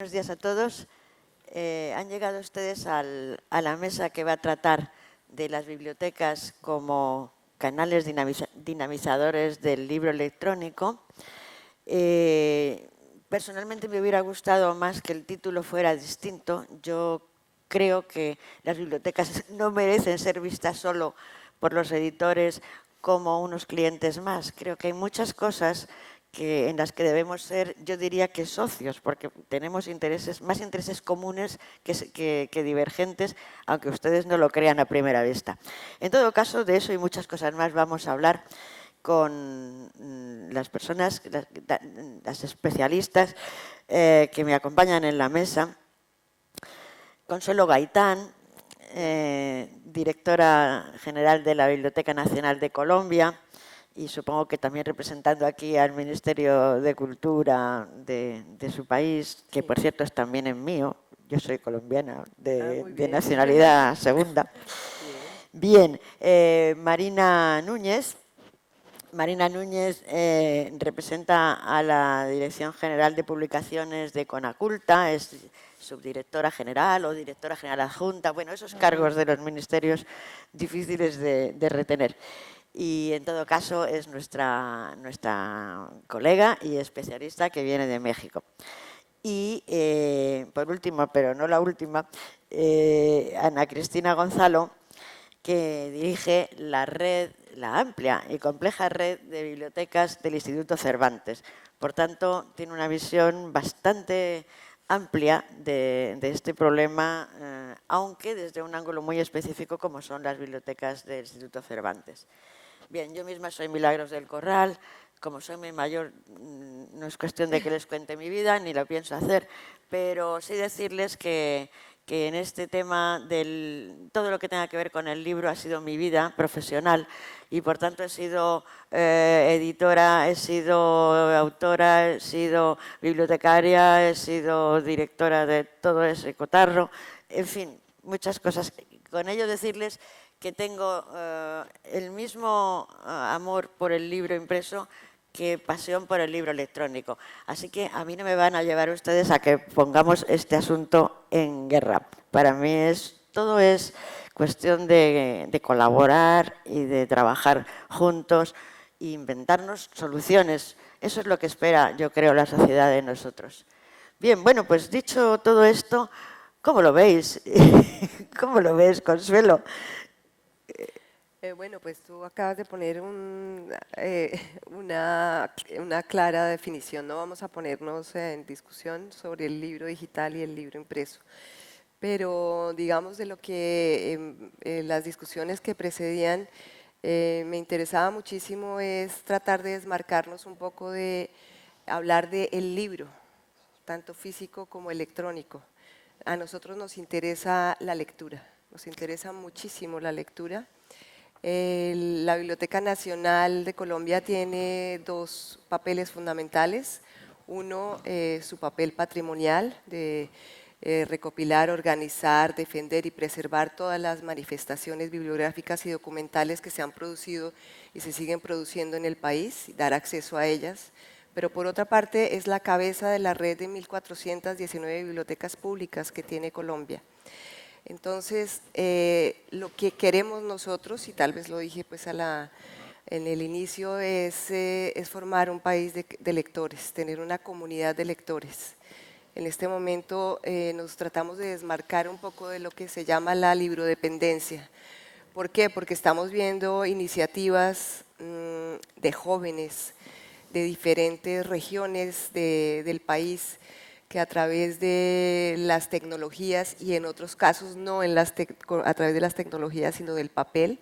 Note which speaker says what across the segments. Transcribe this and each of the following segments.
Speaker 1: Buenos días a todos. Han llegado ustedes a la mesa que va a tratar de las bibliotecas como canales dinamizadores del libro electrónico. Personalmente me hubiera gustado más que el título fuera distinto. Yo creo que las bibliotecas no merecen ser vistas solo por los editores como unos clientes más. Creo que hay muchas cosas en las que debemos ser, yo diría que socios, porque tenemos más intereses comunes que divergentes, aunque ustedes no lo crean a primera vista. En todo caso, de eso y muchas cosas más vamos a hablar con las personas, las especialistas que me acompañan en la mesa. Consuelo Gaitán, directora general de la Biblioteca Nacional de Colombia, y supongo que también representando aquí al Ministerio de Cultura de su país, que por cierto es también el mío. Yo soy colombiana de nacionalidad segunda. Bien, Marina Núñez. Marina Núñez representa a la Dirección General de Publicaciones de Conaculta, es subdirectora general o directora general adjunta, bueno, esos cargos de los ministerios difíciles de retener. Y en todo caso es nuestra colega y especialista que viene de México. Y por último, pero no la última, Ana Cristina Gonzalo, que dirige la amplia y compleja red de bibliotecas del Instituto Cervantes. Por tanto, tiene una visión bastante amplia de este problema, aunque desde un ángulo muy específico como son las bibliotecas del Instituto Cervantes. Bien, yo misma soy Milagros del Corral. Como soy muy mayor, no es cuestión de que les cuente mi vida, ni lo pienso hacer, pero sí decirles que en este tema todo lo que tenga que ver con el libro ha sido mi vida profesional y por tanto he sido editora, he sido autora, he sido bibliotecaria, he sido directora de todo ese cotarro, en fin, muchas cosas. Con ello decirles que tengo el mismo amor por el libro impreso que pasión por el libro electrónico. Así que a mí no me van a llevar ustedes a que pongamos este asunto en guerra. Para mí todo es cuestión de colaborar y de trabajar juntos e inventarnos soluciones. Eso es lo que espera, yo creo, la sociedad de nosotros. Bien, bueno, pues dicho todo esto, ¿cómo lo veis? ¿Cómo lo ves, Consuelo?
Speaker 2: Bueno, pues tú acabas de poner una clara definición. No vamos a ponernos en discusión sobre el libro digital y el libro impreso. Pero digamos de lo que las discusiones que precedían, me interesaba muchísimo es tratar de desmarcarnos un poco de hablar del libro, tanto físico como electrónico. A nosotros nos interesa la lectura, nos interesa muchísimo la lectura. La Biblioteca Nacional de Colombia tiene dos papeles fundamentales. Uno, su papel patrimonial de recopilar, organizar, defender y preservar todas las manifestaciones bibliográficas y documentales que se han producido y se siguen produciendo en el país, y dar acceso a ellas. Pero por otra parte es la cabeza de la red de 1.419 bibliotecas públicas que tiene Colombia. Entonces, lo que queremos nosotros, y tal vez lo dije pues en el inicio, es formar un país de lectores, tener una comunidad de lectores. En este momento nos tratamos de desmarcar un poco de lo que se llama la librodependencia. ¿Por qué? Porque estamos viendo iniciativas de jóvenes de diferentes regiones del país que a través de las tecnologías y en otros casos no a través de las tecnologías sino del papel,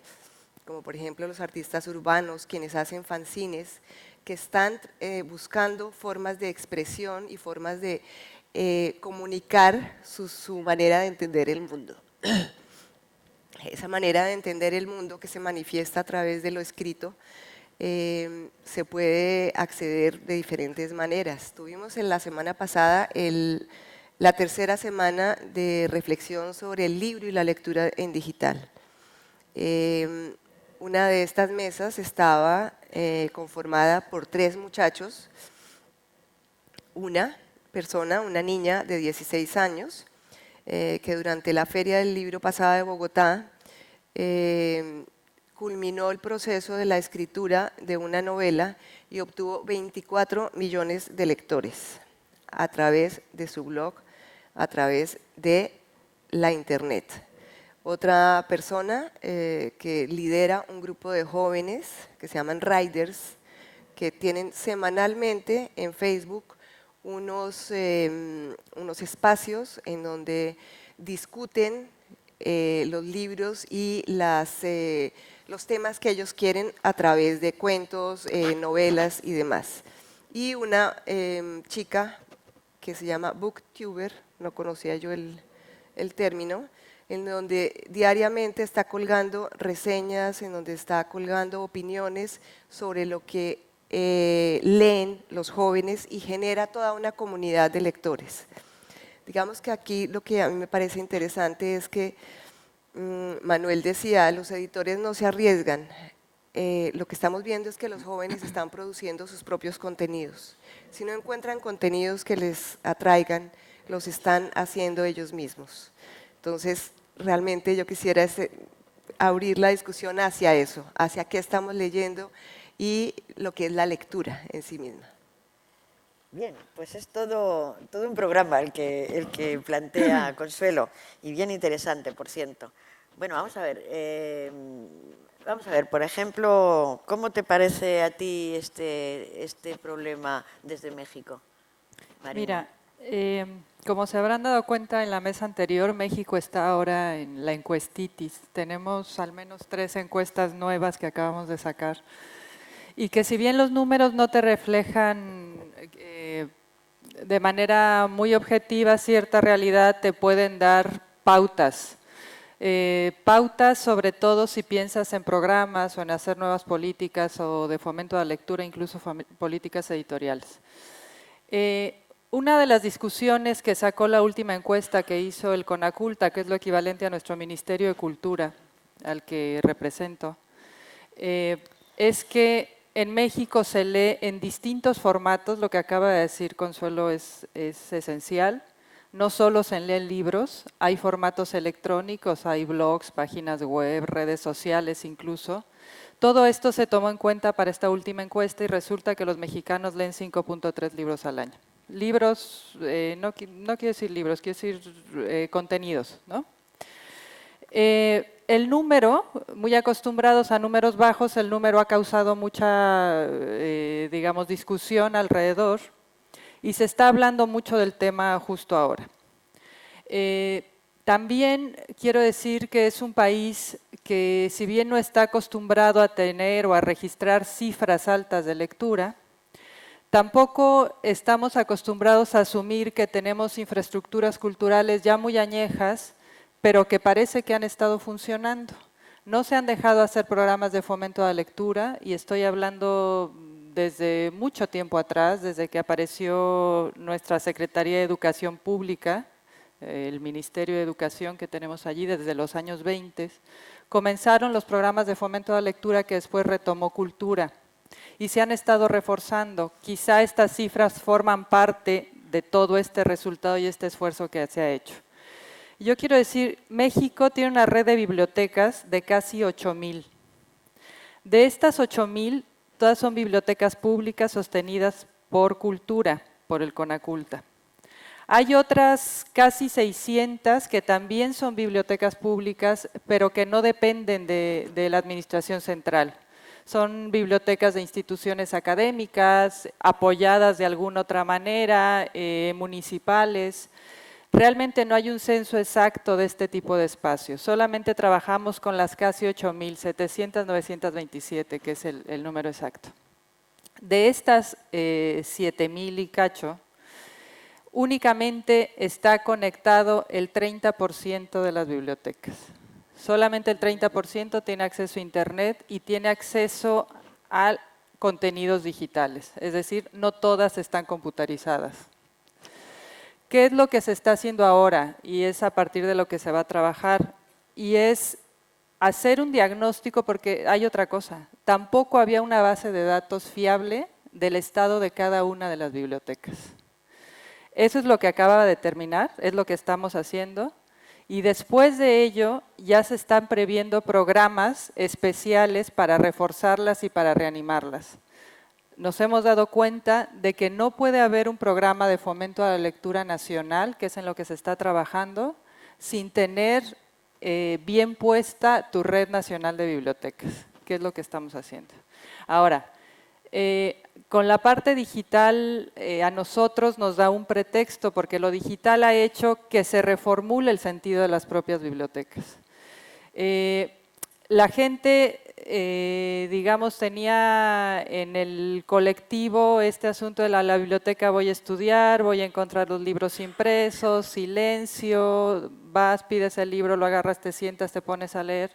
Speaker 2: como por ejemplo los artistas urbanos, quienes hacen fanzines, que están buscando formas de expresión y formas de comunicar su manera de entender el mundo. Esa manera de entender el mundo que se manifiesta a través de lo escrito se puede acceder de diferentes maneras. Tuvimos en la semana pasada la tercera semana de reflexión sobre el libro y la lectura en digital. Una de estas mesas estaba conformada por 3 muchachos, una persona, una niña de 16 años, que durante la Feria del Libro pasada de Bogotá culminó el proceso de la escritura de una novela y obtuvo 24 millones de lectores a través de su blog, a través de la internet. Otra persona que lidera un grupo de jóvenes que se llaman Riders, que tienen semanalmente en Facebook unos espacios en donde discuten los libros y los temas que ellos quieren a través de cuentos, novelas y demás. Y una chica que se llama Booktuber, no conocía yo el término, en donde diariamente está colgando reseñas, en donde está colgando opiniones sobre lo que leen los jóvenes y genera toda una comunidad de lectores. Digamos que aquí lo que a mí me parece interesante es que Manuel decía, los editores no se arriesgan. Lo que estamos viendo es que los jóvenes están produciendo sus propios contenidos. Si no encuentran contenidos que les atraigan, los están haciendo ellos mismos. Entonces, realmente yo quisiera abrir la discusión hacia eso, hacia qué estamos leyendo y lo que es la lectura en sí misma.
Speaker 1: Bien, pues es todo un programa el que plantea Consuelo, y bien interesante, por cierto. Bueno, vamos a ver, por ejemplo, ¿cómo te parece a ti este problema desde México, Marina?
Speaker 3: Mira, como se habrán dado cuenta en la mesa anterior, México está ahora en la encuestitis. Tenemos al menos 3 encuestas nuevas que acabamos de sacar. Y que si bien los números no te reflejan de manera muy objetiva cierta realidad, te pueden dar pautas. Pautas sobre todo si piensas en programas o en hacer nuevas políticas o de fomento a la lectura, incluso políticas editoriales. Una de las discusiones que sacó la última encuesta que hizo el CONACULTA, que es lo equivalente a nuestro Ministerio de Cultura, al que represento, es que en México se lee en distintos formatos. Lo que acaba de decir Consuelo es esencial. No solo se leen libros, hay formatos electrónicos, hay blogs, páginas web, redes sociales incluso. Todo esto se tomó en cuenta para esta última encuesta y resulta que los mexicanos leen 5.3 libros al año. Libros, no quiero decir libros, quiero decir contenidos, ¿no? El número, muy acostumbrados a números bajos, el número ha causado mucha, digamos, discusión alrededor y se está hablando mucho del tema justo ahora. También quiero decir que es un país que, si bien no está acostumbrado a tener o a registrar cifras altas de lectura, tampoco estamos acostumbrados a asumir que tenemos infraestructuras culturales ya muy añejas, pero que parece que han estado funcionando. No se han dejado hacer programas de fomento a la lectura, y estoy hablando desde mucho tiempo atrás, desde que apareció nuestra Secretaría de Educación Pública, el Ministerio de Educación que tenemos allí desde los años 20, comenzaron los programas de fomento a la lectura que después retomó Cultura y se han estado reforzando. Quizá estas cifras forman parte de todo este resultado y este esfuerzo que se ha hecho. Yo quiero decir, México tiene una red de bibliotecas de casi 8,000. De estas 8,000, todas son bibliotecas públicas sostenidas por Cultura, por el CONACULTA. Hay otras casi 600 que también son bibliotecas públicas, pero que no dependen de la administración central. Son bibliotecas de instituciones académicas, apoyadas de alguna otra manera, municipales. Realmente no hay un censo exacto de este tipo de espacios, solamente trabajamos con las casi 8,700,927, que es el número exacto. De estas 7,000 y cacho, únicamente está conectado el 30% de las bibliotecas. Solamente el 30% tiene acceso a Internet y tiene acceso a contenidos digitales, es decir, no todas están computarizadas. ¿Qué es lo que se está haciendo ahora? Y es a partir de lo que se va a trabajar, y es hacer un diagnóstico, porque hay otra cosa, tampoco había una base de datos fiable del estado de cada una de las bibliotecas. Eso es lo que acaba de terminar, es lo que estamos haciendo. Y después de ello ya se están previendo programas especiales para reforzarlas y para reanimarlas. Nos hemos dado cuenta de que no puede haber un programa de fomento a la lectura nacional, que es en lo que se está trabajando, sin tener bien puesta tu red nacional de bibliotecas, que es lo que estamos haciendo. Ahora, con la parte digital a nosotros nos da un pretexto, porque lo digital ha hecho que se reformule el sentido de las propias bibliotecas. La gente, digamos, tenía en el colectivo este asunto de la biblioteca voy a estudiar, voy a encontrar los libros impresos, silencio, vas, pides el libro, lo agarras, te sientas, te pones a leer.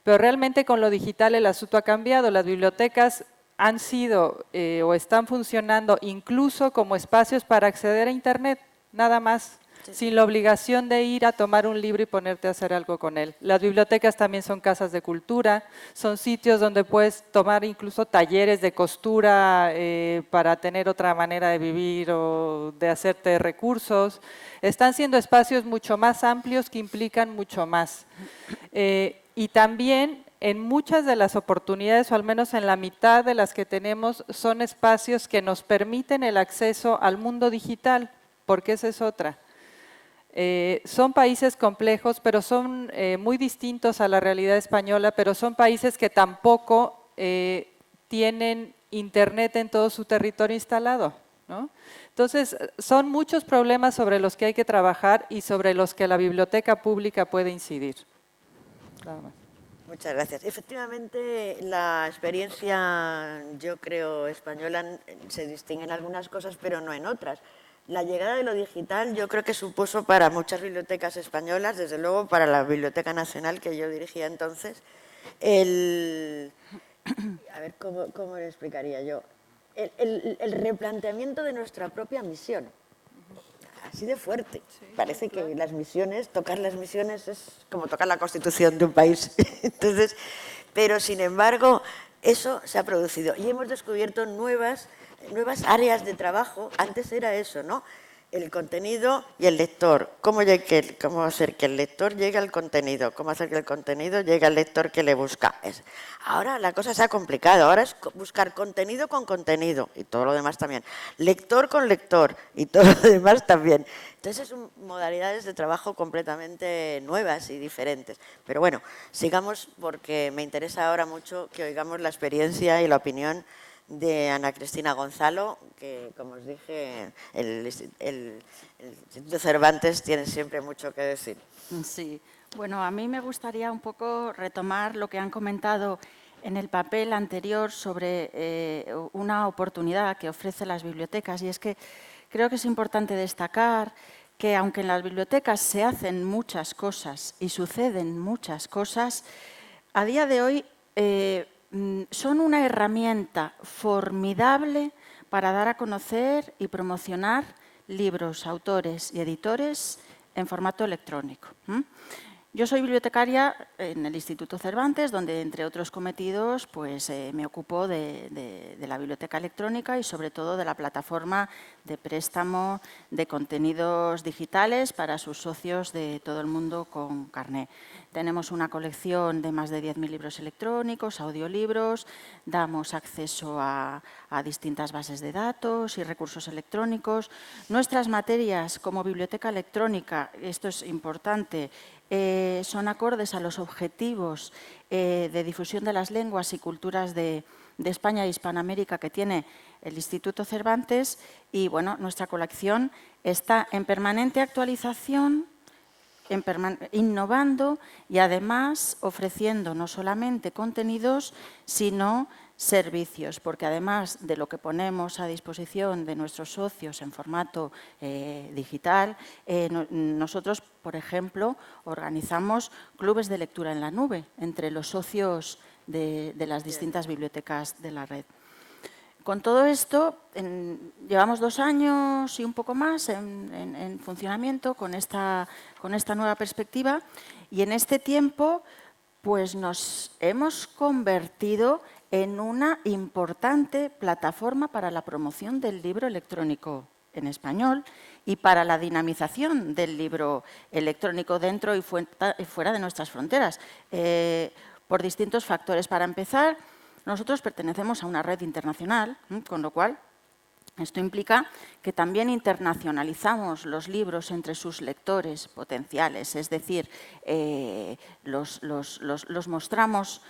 Speaker 3: Pero realmente con lo digital el asunto ha cambiado. Las bibliotecas han sido o están funcionando incluso como espacios para acceder a Internet, nada más, sin la obligación de ir a tomar un libro y ponerte a hacer algo con él. Las bibliotecas también son casas de cultura, son sitios donde puedes tomar incluso talleres de costura para tener otra manera de vivir o de hacerte recursos. Están siendo espacios mucho más amplios que implican mucho más. Y también en muchas de las oportunidades, o al menos en la mitad de las que tenemos, son espacios que nos permiten el acceso al mundo digital, porque esa es otra. Son países complejos, pero son muy distintos a la realidad española, pero son países que tampoco tienen Internet en todo su territorio instalado, ¿no? Entonces, son muchos problemas sobre los que hay que trabajar y sobre los que la biblioteca pública puede incidir. Nada más.
Speaker 1: Muchas gracias. Efectivamente, la experiencia, yo creo, española se distingue en algunas cosas, pero no en otras. La llegada de lo digital yo creo que supuso para muchas bibliotecas españolas, desde luego para la Biblioteca Nacional que yo dirigía entonces, a ver, ¿cómo le explicaría yo? El replanteamiento de nuestra propia misión. Así de fuerte. Sí, parece que las misiones, tocar las misiones es como tocar la constitución de un país. Entonces, pero sin embargo, eso se ha producido y hemos descubierto nuevas áreas de trabajo. Antes era eso, ¿no? El contenido y el lector. ¿Cómo hacer que el lector llegue al contenido? ¿Cómo hacer que el contenido llegue al lector que le busca? Ahora la cosa se ha complicado. Ahora es buscar contenido con contenido y todo lo demás también. Lector con lector y todo lo demás también. Entonces son modalidades de trabajo completamente nuevas y diferentes. Pero bueno, sigamos porque me interesa ahora mucho que oigamos la experiencia y la opinión de Ana Cristina Gonzalo, que, como os dije, el Instituto Cervantes tiene siempre mucho que decir.
Speaker 4: Sí, bueno, a mí me gustaría un poco retomar lo que han comentado en el papel anterior sobre una oportunidad que ofrecen las bibliotecas, y es que creo que es importante destacar que aunque en las bibliotecas se hacen muchas cosas y suceden muchas cosas, a día de hoy son una herramienta formidable para dar a conocer y promocionar libros, autores y editores en formato electrónico. Yo soy bibliotecaria en el Instituto Cervantes, donde entre otros cometidos pues, me ocupo de la biblioteca electrónica y sobre todo de la plataforma de préstamo de contenidos digitales para sus socios de todo el mundo con carné. Tenemos una colección de más de 10.000 libros electrónicos, audiolibros, damos acceso a distintas bases de datos y recursos electrónicos. Nuestras materias como biblioteca electrónica, esto es importante, son acordes a los objetivos de difusión de las lenguas y culturas de España e Hispanoamérica que tiene el Instituto Cervantes y bueno, nuestra colección está en permanente actualización, innovando y además ofreciendo no solamente contenidos, sino servicios, porque además de lo que ponemos a disposición de nuestros socios en formato digital, nosotros, por ejemplo, organizamos clubes de lectura en la nube entre los socios de las distintas bibliotecas de la red. Con todo esto, llevamos 2 años y un poco más en funcionamiento con esta nueva perspectiva y en este tiempo pues nos hemos convertido en una importante plataforma para la promoción del libro electrónico en español y para la dinamización del libro electrónico dentro y fuera de nuestras fronteras, por distintos factores. Para empezar, nosotros pertenecemos a una red internacional, con lo cual esto implica que también internacionalizamos los libros entre sus lectores potenciales, es decir, los mostramos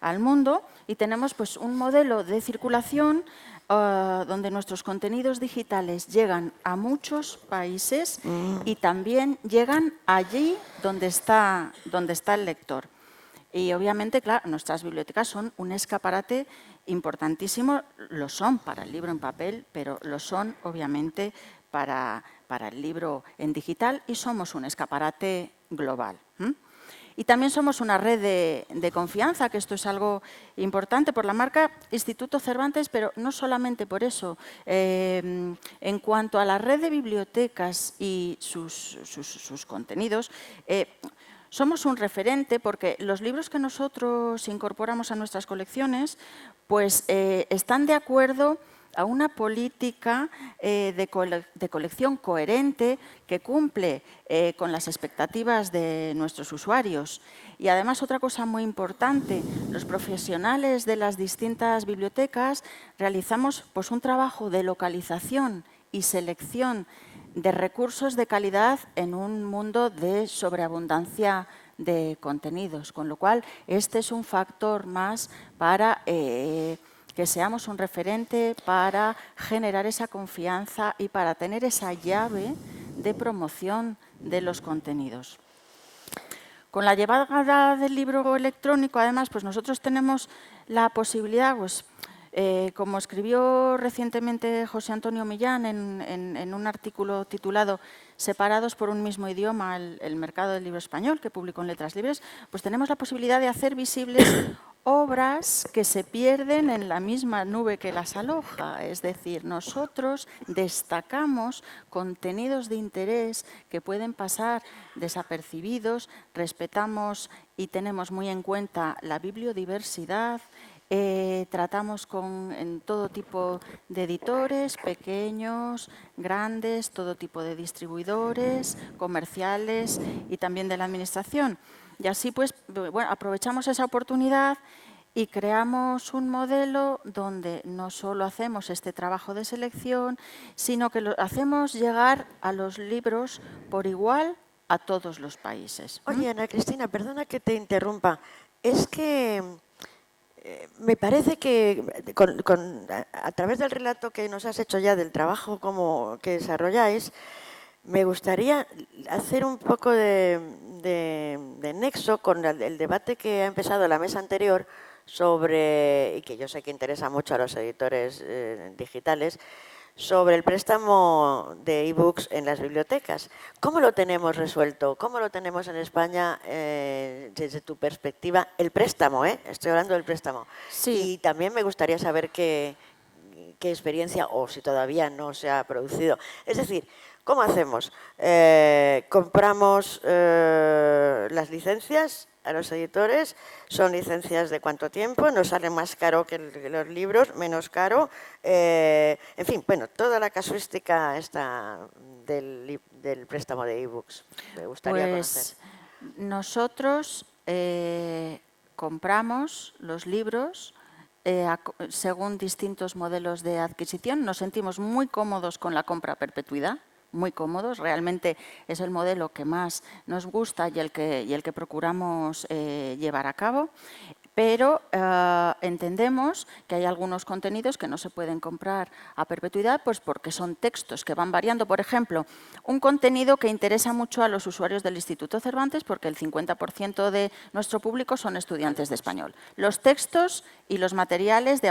Speaker 4: al mundo y tenemos pues, un modelo de circulación donde nuestros contenidos digitales llegan a muchos países y también llegan allí donde está el lector. Y obviamente, claro, nuestras bibliotecas son un escaparate importantísimo, lo son para el libro en papel, pero lo son obviamente para el libro en digital y somos un escaparate global. Y también somos una red de confianza, que esto es algo importante por la marca Instituto Cervantes, pero no solamente por eso. En cuanto a la red de bibliotecas y sus contenidos, somos un referente porque los libros que nosotros incorporamos a nuestras colecciones pues, están de acuerdo a una política de colección coherente que cumple con las expectativas de nuestros usuarios. Y además, otra cosa muy importante, los profesionales de las distintas bibliotecas realizamos pues, un trabajo de localización y selección de recursos de calidad en un mundo de sobreabundancia de contenidos, con lo cual este es un factor más para que seamos un referente, para generar esa confianza y para tener esa llave de promoción de los contenidos. Con la llegada del libro electrónico, además, pues nosotros tenemos la posibilidad, pues, como escribió recientemente José Antonio Millán en un artículo titulado Separados por un mismo idioma, el mercado del libro español, que publicó en Letras Libres, pues tenemos la posibilidad de hacer visibles obras que se pierden en la misma nube que las aloja. Es decir, nosotros destacamos contenidos de interés que pueden pasar desapercibidos, respetamos y tenemos muy en cuenta la bibliodiversidad. Tratamos en todo tipo de editores, pequeños, grandes, todo tipo de distribuidores, comerciales y también de la administración. Y así pues, bueno, aprovechamos esa oportunidad y creamos un modelo donde no solo hacemos este trabajo de selección, sino que lo hacemos llegar a los libros por igual a todos los países.
Speaker 1: Oye, Ana Cristina, perdona que te interrumpa. Es que me parece que a través del relato que nos has hecho ya del trabajo que desarrolláis, me gustaría hacer un poco de nexo con el debate que ha empezado la mesa anterior sobre, y que yo sé que interesa mucho a los editores digitales, sobre el préstamo de e-books en las bibliotecas. ¿Cómo lo tenemos resuelto? ¿Cómo lo tenemos en España desde tu perspectiva? El préstamo, estoy hablando del préstamo.
Speaker 4: Sí.
Speaker 1: Y también me gustaría saber qué experiencia, o si todavía no se ha producido. Es decir, ¿cómo hacemos? ¿Compramos las licencias a los editores? ¿Son licencias de cuánto tiempo? ¿Nos sale más caro que los libros? ¿Menos caro? En fin, bueno, toda la casuística esta del préstamo de e-books. Me gustaría conocer.
Speaker 4: Nosotros compramos los libros según distintos modelos de adquisición. Nos sentimos muy cómodos con la compra a perpetuidad. Muy cómodos, realmente es el modelo que más nos gusta y el que procuramos llevar a cabo, pero entendemos que hay algunos contenidos que no se pueden comprar a perpetuidad pues porque son textos que van variando. Por ejemplo, un contenido que interesa mucho a los usuarios del Instituto Cervantes porque el 50% de nuestro público son estudiantes de español. Los textos y los materiales de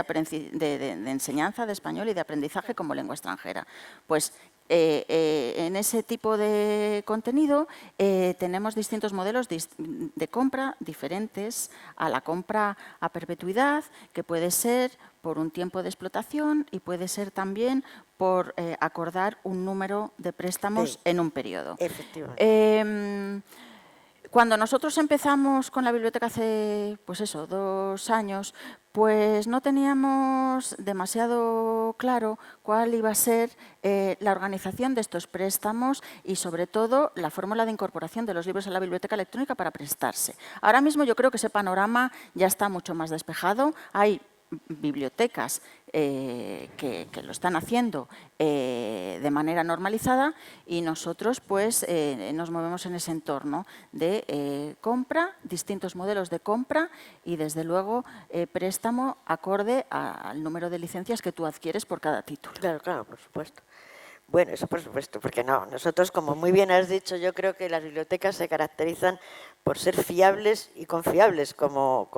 Speaker 4: enseñanza de español y de aprendizaje como lengua extranjera. Pues en ese tipo de contenido tenemos distintos modelos de compra diferentes a la compra a perpetuidad, que puede ser por un tiempo de explotación y puede ser también por acordar un número de préstamos en un periodo.
Speaker 1: Efectivamente.
Speaker 4: Cuando nosotros empezamos con la biblioteca hace, pues eso, 2 años, pues no teníamos demasiado claro cuál iba a ser la organización de estos préstamos y, sobre todo, la fórmula de incorporación de los libros a la biblioteca electrónica para prestarse. Ahora mismo yo creo que ese panorama ya está mucho más despejado. Hay bibliotecas que lo están haciendo de manera normalizada y nosotros pues nos movemos en ese entorno de compra, distintos modelos de compra y desde luego préstamo acorde al número de licencias que tú adquieres por cada título.
Speaker 1: Claro, claro, por supuesto. Bueno, eso por supuesto, porque no, nosotros, como muy bien has dicho, yo creo que las bibliotecas se caracterizan por ser fiables y confiables como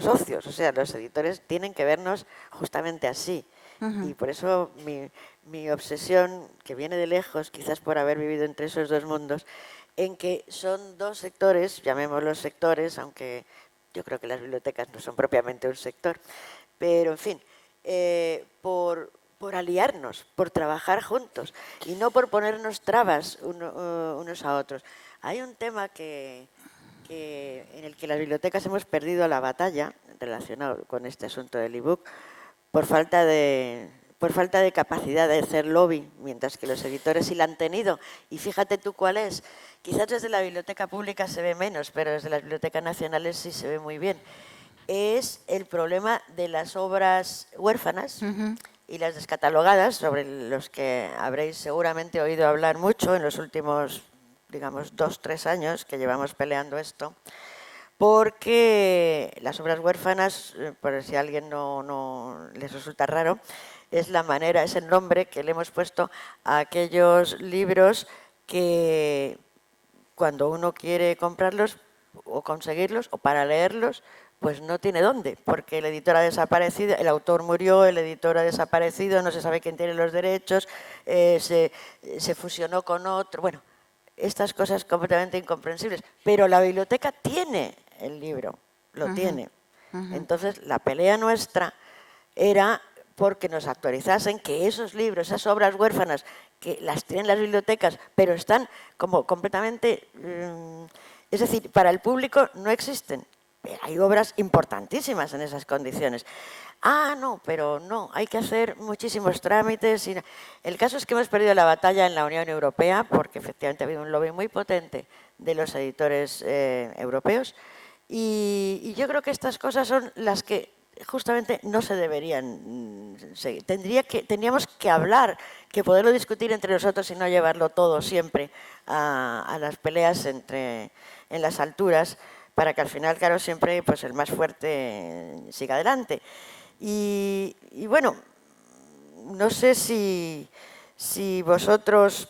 Speaker 1: socios. O sea, los editores tienen que vernos justamente así. Y por eso mi obsesión, que viene de lejos, quizás por haber vivido entre esos dos mundos, en que son dos sectores, llamémoslos sectores, aunque yo creo que las bibliotecas no son propiamente un sector, pero en fin, por aliarnos, por trabajar juntos y no por ponernos trabas unos a otros. Hay un tema en el que las bibliotecas hemos perdido la batalla relacionado con este asunto del ebook por falta de capacidad de hacer lobby, mientras que los editores sí la han tenido. Y fíjate tú cuál es. Quizás desde la biblioteca pública se ve menos, pero desde las bibliotecas nacionales sí se ve muy bien. Es el problema de las obras huérfanas y las descatalogadas, sobre los que habréis seguramente oído hablar mucho en los últimos, digamos, 2-3 años que llevamos peleando esto, porque las obras huérfanas, por si a alguien no les resulta raro, es el nombre que le hemos puesto a aquellos libros que cuando uno quiere comprarlos o conseguirlos o para leerlos, pues no tiene dónde, porque el editor ha desaparecido, el autor murió, el editor ha desaparecido, no se sabe quién tiene los derechos, se fusionó con otro, bueno, estas cosas completamente incomprensibles. Pero la biblioteca tiene el libro, lo tiene. Entonces, la pelea nuestra era porque nos actualizasen que esos libros, esas obras huérfanas, que las tienen las bibliotecas, pero están como completamente... es decir, para el público no existen. Hay obras importantísimas en esas condiciones. Ah, no, pero no, hay que hacer muchísimos trámites. El caso es que hemos perdido la batalla en la Unión Europea porque efectivamente ha habido un lobby muy potente de los editores europeos y yo creo que estas cosas son las que justamente no se deberían seguir. Tendríamos que hablar, que poderlo discutir entre nosotros y no llevarlo todo siempre a las peleas en las alturas, para que al final, claro, siempre pues el más fuerte siga adelante. Y bueno, no sé si vosotros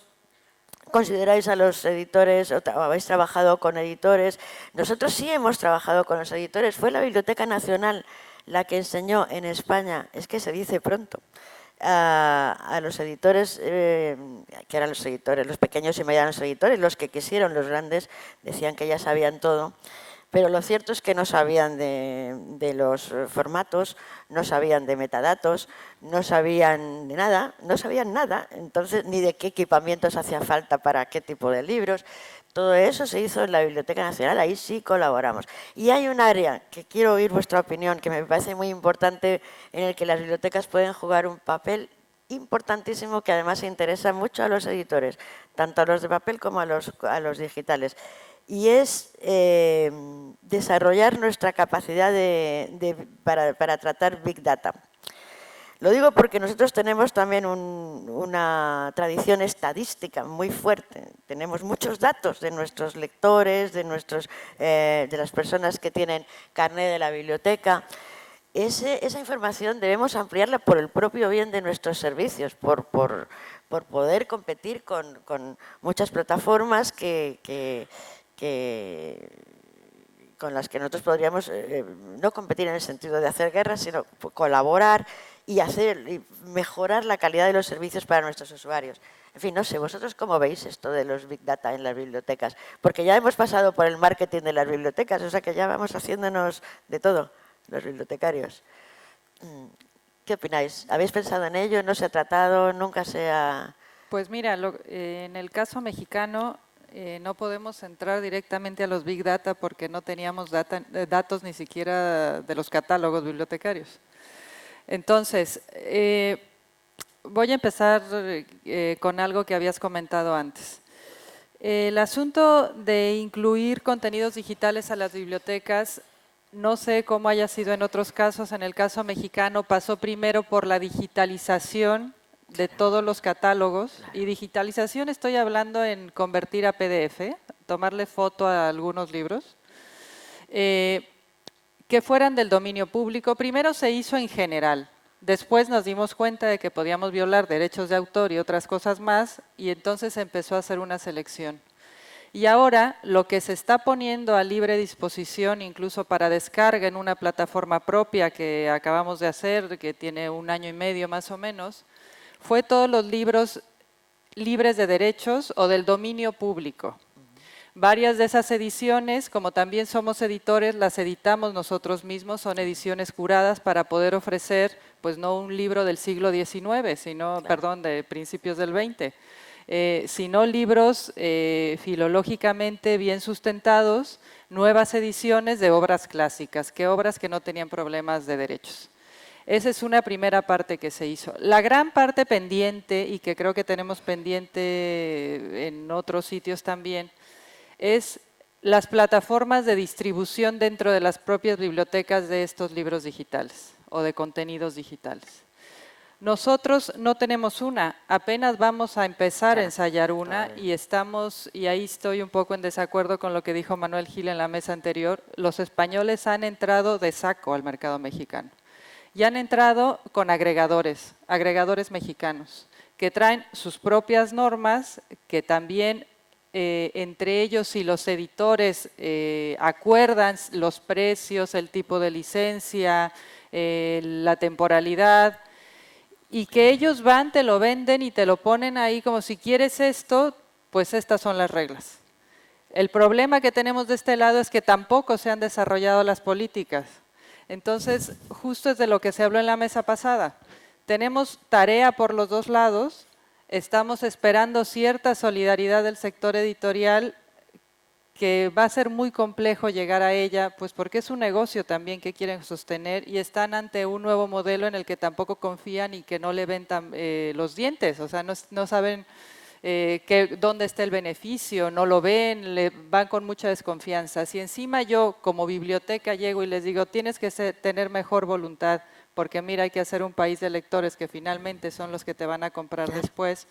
Speaker 1: consideráis a los editores o habéis trabajado con editores. Nosotros sí hemos trabajado con los editores. Fue la Biblioteca Nacional la que enseñó en España, es que se dice pronto, a los editores, que eran los editores, los pequeños y medianos editores, los que quisieron, los grandes, decían que ya sabían todo. Pero lo cierto es que no sabían de los formatos, no sabían de metadatos, no sabían de nada, no sabían nada, entonces ni de qué equipamientos hacía falta para qué tipo de libros. Todo eso se hizo en la Biblioteca Nacional, ahí sí colaboramos. Y hay un área que quiero oír vuestra opinión, que me parece muy importante, en el que las bibliotecas pueden jugar un papel importantísimo, que además interesa mucho a los editores, tanto a los de papel como a los digitales. Y es desarrollar nuestra capacidad para tratar Big Data. Lo digo porque nosotros tenemos también una tradición estadística muy fuerte. Tenemos muchos datos de nuestros lectores, de las personas que tienen carné de la biblioteca. Esa información debemos ampliarla por el propio bien de nuestros servicios, por poder competir con muchas plataformas con las que nosotros podríamos no competir en el sentido de hacer guerra, sino colaborar y mejorar la calidad de los servicios para nuestros usuarios. En fin, no sé, ¿vosotros cómo veis esto de los Big Data en las bibliotecas? Porque ya hemos pasado por el marketing de las bibliotecas, o sea que ya vamos haciéndonos de todo, los bibliotecarios. ¿Qué opináis? ¿Habéis pensado en ello? ¿No se ha tratado? ¿Nunca se ha...?
Speaker 3: Pues mira, en el caso mexicano, no podemos entrar directamente a los Big Data porque no teníamos datos ni siquiera de los catálogos bibliotecarios. Entonces, voy a empezar con algo que habías comentado antes. El asunto de incluir contenidos digitales a las bibliotecas, no sé cómo haya sido en otros casos, en el caso mexicano pasó primero por la digitalización de todos los catálogos, y digitalización estoy hablando en convertir a PDF, tomarle foto a algunos libros, que fueran del dominio público. Primero se hizo en general, después nos dimos cuenta de que podíamos violar derechos de autor y otras cosas más, y entonces se empezó a hacer una selección. Y ahora lo que se está poniendo a libre disposición, incluso para descarga en una plataforma propia que acabamos de hacer, que tiene 1 año y medio más o menos, fue todos los libros libres de derechos o del dominio público. Varias de esas ediciones, como también somos editores, las editamos nosotros mismos, son ediciones curadas para poder ofrecer, pues no un libro del siglo XIX, sino, perdón, de principios del XX, sino libros filológicamente bien sustentados, nuevas ediciones de obras clásicas, obras que no tenían problemas de derechos. Esa es una primera parte que se hizo. La gran parte pendiente, y que creo que tenemos pendiente en otros sitios también, es las plataformas de distribución dentro de las propias bibliotecas de estos libros digitales o de contenidos digitales. Nosotros no tenemos una, apenas vamos a empezar a ensayar una y ahí estoy un poco en desacuerdo con lo que dijo Manuel Gil en la mesa anterior, los españoles han entrado de saco al mercado mexicano y han entrado con agregadores mexicanos, que traen sus propias normas, que también entre ellos y los editores acuerdan los precios, el tipo de licencia, la temporalidad, y que ellos van, te lo venden y te lo ponen ahí como si quieres esto, pues estas son las reglas. El problema que tenemos de este lado es que tampoco se han desarrollado las políticas. Entonces, justo es de lo que se habló en la mesa pasada. Tenemos tarea por los dos lados. Estamos esperando cierta solidaridad del sector editorial, que va a ser muy complejo llegar a ella, pues porque es un negocio también que quieren sostener y están ante un nuevo modelo en el que tampoco confían y que no le ven los dientes, o sea, no saben dónde está el beneficio, no lo ven, le van con mucha desconfianza. Si encima yo como biblioteca llego y les digo, tienes que tener mejor voluntad, porque mira, hay que hacer un país de lectores que finalmente son los que te van a comprar después,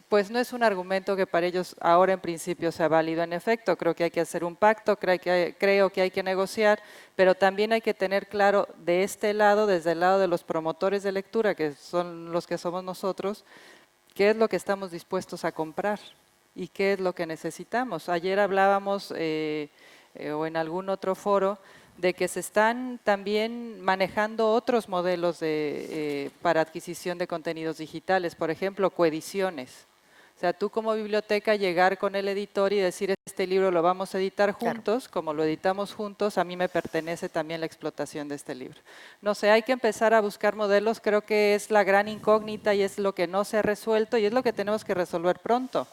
Speaker 3: pues no es un argumento que para ellos ahora en principio sea válido. En efecto, creo que hay que hacer un pacto, creo que hay que negociar, pero también hay que tener claro de este lado, desde el lado de los promotores de lectura, que son los que somos nosotros, qué es lo que estamos dispuestos a comprar y qué es lo que necesitamos. Ayer hablábamos, o en algún otro foro, de que se están también manejando otros modelos para adquisición de contenidos digitales, por ejemplo, coediciones. O sea, tú como biblioteca llegar con el editor y decir, este libro lo vamos a editar juntos, como lo editamos juntos, a mí me pertenece también la explotación de este libro. No sé, hay que empezar a buscar modelos, creo que es la gran incógnita y es lo que no se ha resuelto y es lo que tenemos que resolver pronto.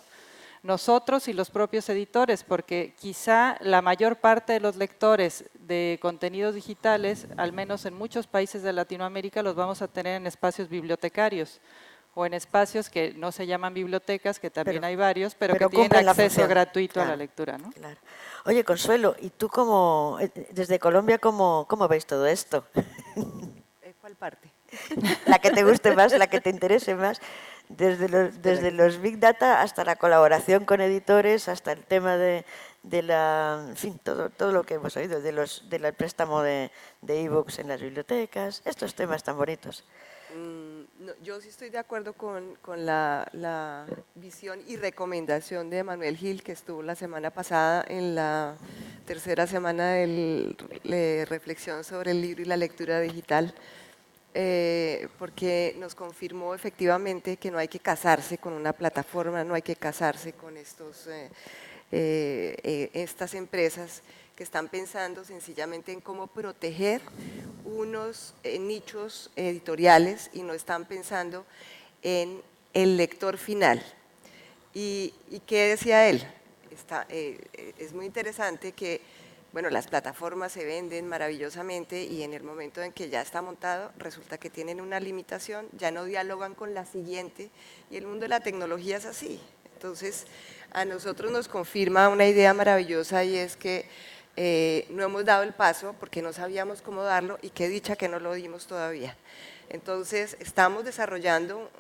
Speaker 3: Nosotros y los propios editores, porque quizá la mayor parte de los lectores de contenidos digitales, al menos en muchos países de Latinoamérica, los vamos a tener en espacios bibliotecarios o en espacios que no se llaman bibliotecas, que también hay varios, pero que tienen acceso gratuito a la lectura, ¿no?
Speaker 1: Claro. Oye, Consuelo, ¿y tú desde Colombia cómo ves todo esto?
Speaker 2: ¿Cuál parte?
Speaker 1: La que te guste más, la que te interese más. Desde los Big Data hasta la colaboración con editores, hasta el tema de la, en fin, todo lo que hemos oído, del préstamo de e-books en las bibliotecas, estos temas tan bonitos.
Speaker 2: No, yo sí estoy de acuerdo con la visión y recomendación de Manuel Gil, que estuvo la semana pasada en la tercera semana de reflexión sobre el libro y la lectura digital, porque nos confirmó efectivamente que no hay que casarse con una plataforma, no hay que casarse con estas empresas que están pensando sencillamente en cómo proteger unos nichos editoriales y no están pensando en el lector final. ¿Y qué decía él? es muy interesante que, bueno, las plataformas se venden maravillosamente y en el momento en que ya está montado, resulta que tienen una limitación, ya no dialogan con la siguiente, y el mundo de la tecnología es así. Entonces, a nosotros nos confirma una idea maravillosa, y es que no hemos dado el paso porque no sabíamos cómo darlo, y qué dicha que no lo dimos todavía. Entonces, estamos desarrollando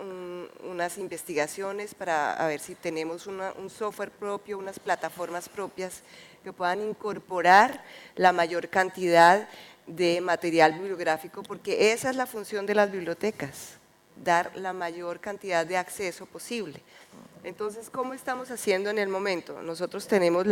Speaker 2: unas investigaciones para a ver si tenemos un software propio, unas plataformas propias que puedan incorporar la mayor cantidad de material bibliográfico, porque esa es la función de las bibliotecas, dar la mayor cantidad de acceso posible. Entonces, ¿cómo estamos haciendo en el momento? Nosotros tenemos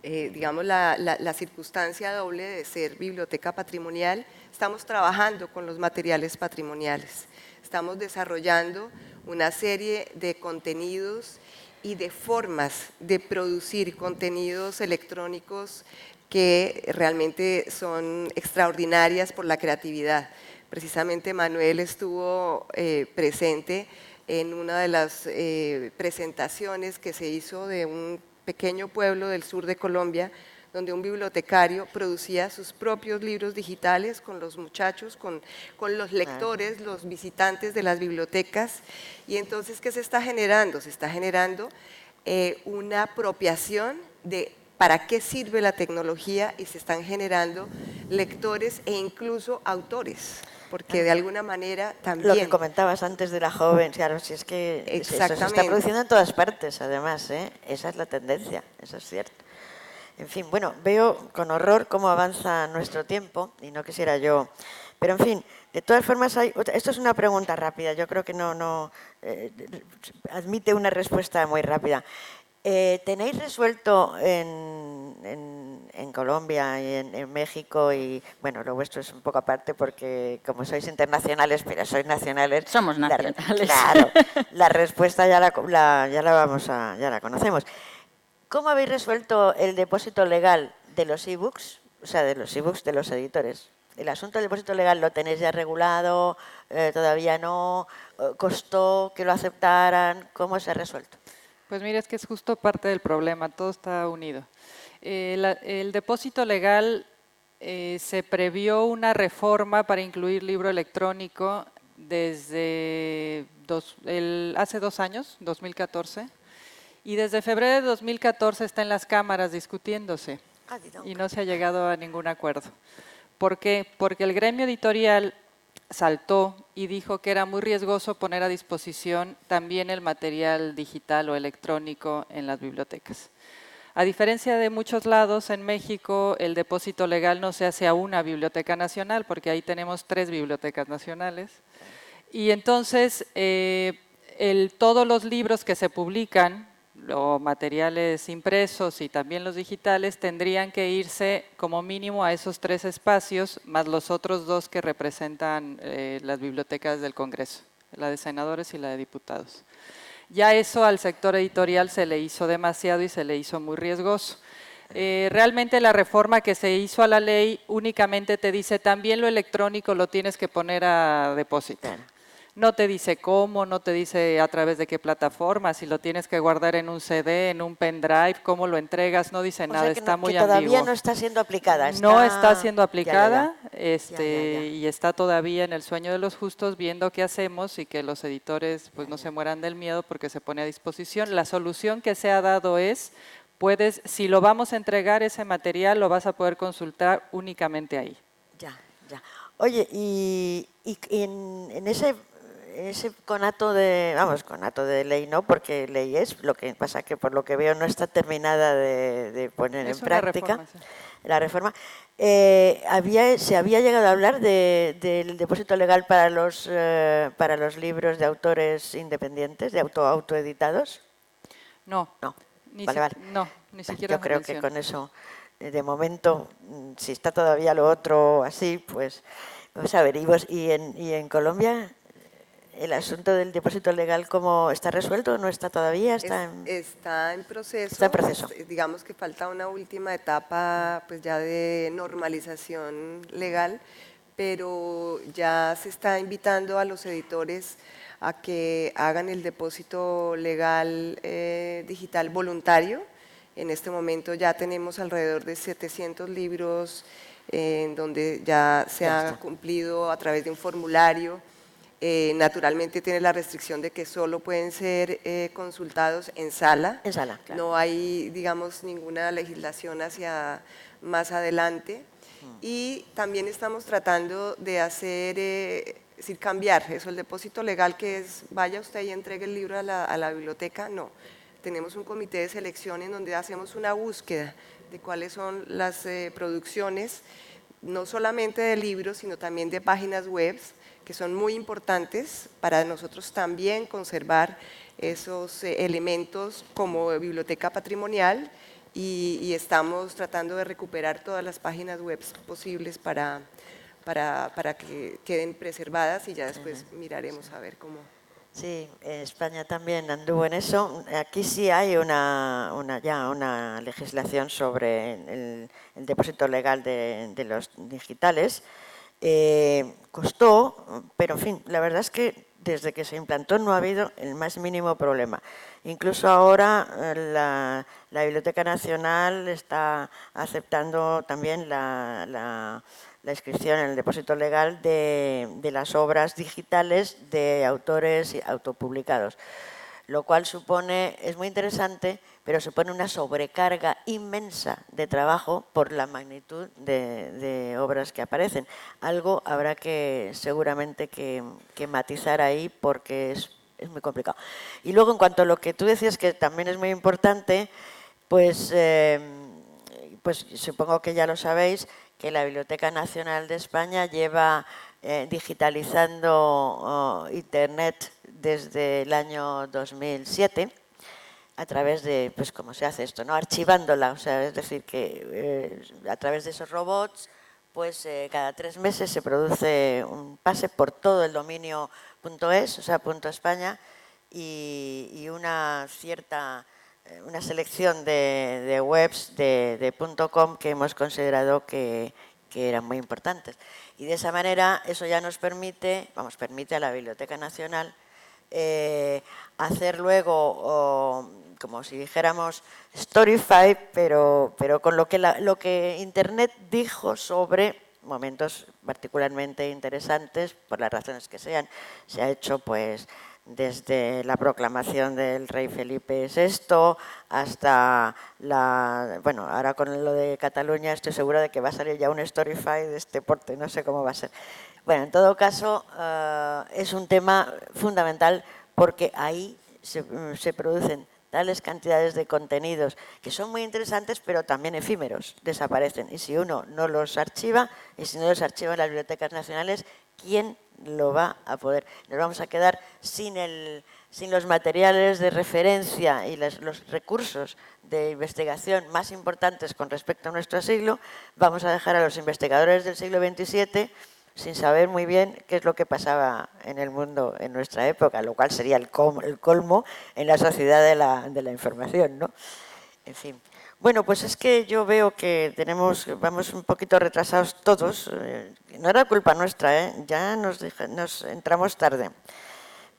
Speaker 2: digamos, la circunstancia doble de ser biblioteca patrimonial. Estamos trabajando con los materiales patrimoniales, estamos desarrollando una serie de contenidos y de formas de producir contenidos electrónicos que realmente son extraordinarias por la creatividad. Precisamente Manuel estuvo presente en una de las presentaciones que se hizo de un pequeño pueblo del sur de Colombia, donde un bibliotecario producía sus propios libros digitales con los muchachos, con los lectores, los visitantes de las bibliotecas. Y entonces, ¿qué se está generando? Se está generando una apropiación de para qué sirve la tecnología, y se están generando lectores e incluso autores, porque de alguna manera también…
Speaker 1: Lo que comentabas antes de la joven, claro, si es que eso se está produciendo en todas partes, además, esa es la tendencia, eso es cierto. En fin, bueno, veo con horror cómo avanza nuestro tiempo, y no quisiera yo… Pero, en fin, de todas formas, esto es una pregunta rápida, yo creo que no admite una respuesta muy rápida. ¿Tenéis resuelto en Colombia y en México, y bueno, lo vuestro es un poco aparte porque como sois internacionales, pero sois nacionales…
Speaker 4: Somos nacionales.
Speaker 1: Claro, la respuesta ya la conocemos. ¿Cómo habéis resuelto el depósito legal de los ebooks? O sea, de los ebooks de los editores. ¿El asunto del depósito legal lo tenéis ya regulado? ¿Todavía no? ¿Costó que lo aceptaran? ¿Cómo se ha resuelto?
Speaker 3: Pues mira, es que es justo parte del problema, todo está unido. El depósito legal se previó una reforma para incluir libro electrónico desde hace 2 años, 2014, y desde febrero de 2014 está en las cámaras discutiéndose y no se ha llegado a ningún acuerdo. ¿Por qué? Porque el gremio editorial saltó y dijo que era muy riesgoso poner a disposición también el material digital o electrónico en las bibliotecas. A diferencia de muchos lados, en México el depósito legal no se hace a una biblioteca nacional, porque ahí tenemos 3 bibliotecas nacionales. Y entonces todos los libros que se publican, los materiales impresos y también los digitales, tendrían que irse como mínimo a esos 3 espacios, más los otros 2 que representan las bibliotecas del Congreso, la de senadores y la de diputados. Ya eso al sector editorial se le hizo demasiado y se le hizo muy riesgoso. Realmente la reforma que se hizo a la ley únicamente te dice también lo electrónico lo tienes que poner a depósito. No te dice cómo, no te dice a través de qué plataforma, si lo tienes que guardar en un CD, en un pendrive, cómo lo entregas, no dice nada, está muy ambiguo.
Speaker 1: Todavía no está siendo aplicada.
Speaker 3: No está siendo aplicada
Speaker 1: ya.
Speaker 3: Y está todavía en el sueño de los justos viendo qué hacemos y que los editores pues no se mueran del miedo porque se pone a disposición. La solución que se ha dado es, si lo vamos a entregar ese material, lo vas a poder consultar únicamente ahí.
Speaker 1: Ya. Oye, y en ese conato de ley no, porque ley es, lo que pasa que por lo que veo no está terminada de poner en práctica.
Speaker 3: Reforma, sí.
Speaker 1: La reforma. ¿Se había llegado a hablar del depósito legal para los libros de autores independientes, de autoeditados?
Speaker 3: No.
Speaker 1: Vale.
Speaker 3: No, ni siquiera.
Speaker 1: Yo creo que con eso, de momento, si está todavía lo otro así, pues vamos a ver. ¿Y en Colombia el asunto del depósito legal cómo está resuelto o no está todavía?
Speaker 2: Está en proceso.
Speaker 1: Está en proceso.
Speaker 2: Digamos que falta una última etapa pues ya de normalización legal, pero ya se está invitando a los editores a que hagan el depósito legal digital voluntario. En este momento ya tenemos alrededor de 700 libros en donde ya se ha cumplido a través de un formulario. Naturalmente tiene la restricción de que solo pueden ser consultados en sala.
Speaker 1: En sala, claro.
Speaker 2: No hay, digamos, ninguna legislación hacia más adelante. Y también estamos tratando de hacer, es decir, cambiar eso, el depósito legal que es, vaya usted y entregue el libro a la biblioteca, no. Tenemos un comité de selección en donde hacemos una búsqueda de cuáles son las producciones, no solamente de libros, sino también de páginas web, que son muy importantes para nosotros también conservar esos elementos como biblioteca patrimonial y estamos tratando de recuperar todas las páginas web posibles para que queden preservadas y ya después miraremos a ver cómo.
Speaker 1: Sí, España también anduvo en eso. Aquí sí hay ya una legislación sobre el depósito legal de los digitales. Costó, pero en fin, la verdad es que desde que se implantó no ha habido el más mínimo problema. Incluso ahora la Biblioteca Nacional está aceptando también la inscripción en el depósito legal de las obras digitales de autores autopublicados, lo cual supone, es muy interesante, pero supone una sobrecarga inmensa de trabajo por la magnitud de obras que aparecen. Algo habrá que seguramente que matizar ahí porque es muy complicado. Y luego en cuanto a lo que tú decías, que también es muy importante, pues supongo que ya lo sabéis, que la Biblioteca Nacional de España lleva digitalizando Internet desde el año 2007 a través de, pues cómo se hace esto, ¿no? Archivándola, o sea, es decir, que a través de esos robots, pues cada 3 meses se produce un pase por todo el dominio .es, o sea, .españa, y una selección de webs de .com que hemos considerado que eran muy importantes. Y de esa manera eso ya nos permite a la Biblioteca Nacional hacer luego, como si dijéramos, Storify, pero con lo que Internet dijo sobre momentos particularmente interesantes, por las razones que sean. Se ha hecho pues desde la proclamación del rey Felipe VI hasta bueno, ahora con lo de Cataluña estoy segura de que va a salir ya un Storify de este porte, no sé cómo va a ser. Bueno, en todo caso, es un tema fundamental porque ahí se producen tales cantidades de contenidos que son muy interesantes, pero también efímeros, desaparecen. Y si uno no los archiva, y si no los archiva en las bibliotecas nacionales, ¿quién lo va a poder? Nos vamos a quedar sin los materiales de referencia y los recursos de investigación más importantes con respecto a nuestro siglo. Vamos a dejar a los investigadores del siglo XXVII sin saber muy bien qué es lo que pasaba en el mundo en nuestra época, lo cual sería el colmo en la sociedad de la información, ¿no? En fin. Bueno, pues es que yo veo que vamos un poquito retrasados todos. No era culpa nuestra, ¿eh? Ya nos entramos tarde.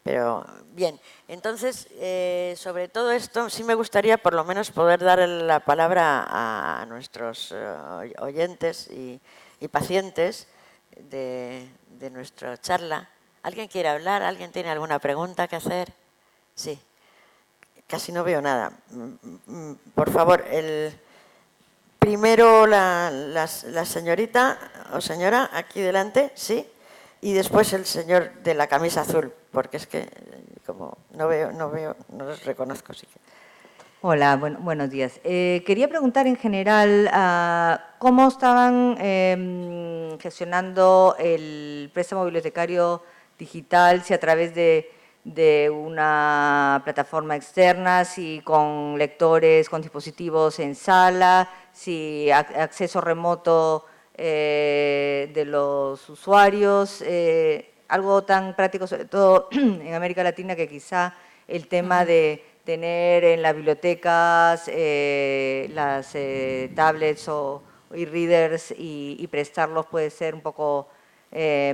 Speaker 1: Pero bien, entonces, sobre todo esto, sí me gustaría por lo menos poder dar la palabra a nuestros oyentes y pacientes de nuestra charla. ¿Alguien quiere hablar? ¿Alguien tiene alguna pregunta que hacer? Sí. Casi no veo nada. Por favor, primero la señorita o señora aquí delante, sí, y después el señor de la camisa azul, porque es que como no veo, no los reconozco. Sí.
Speaker 5: Hola, buenos días. Quería preguntar en general cómo estaban gestionando el préstamo bibliotecario digital, si a través de una plataforma externa, si con lectores, con dispositivos en sala, si acceso remoto de los usuarios, algo tan práctico, sobre todo en América Latina, que quizá el tema de tener en las bibliotecas las tablets o e-readers y prestarlos puede ser un poco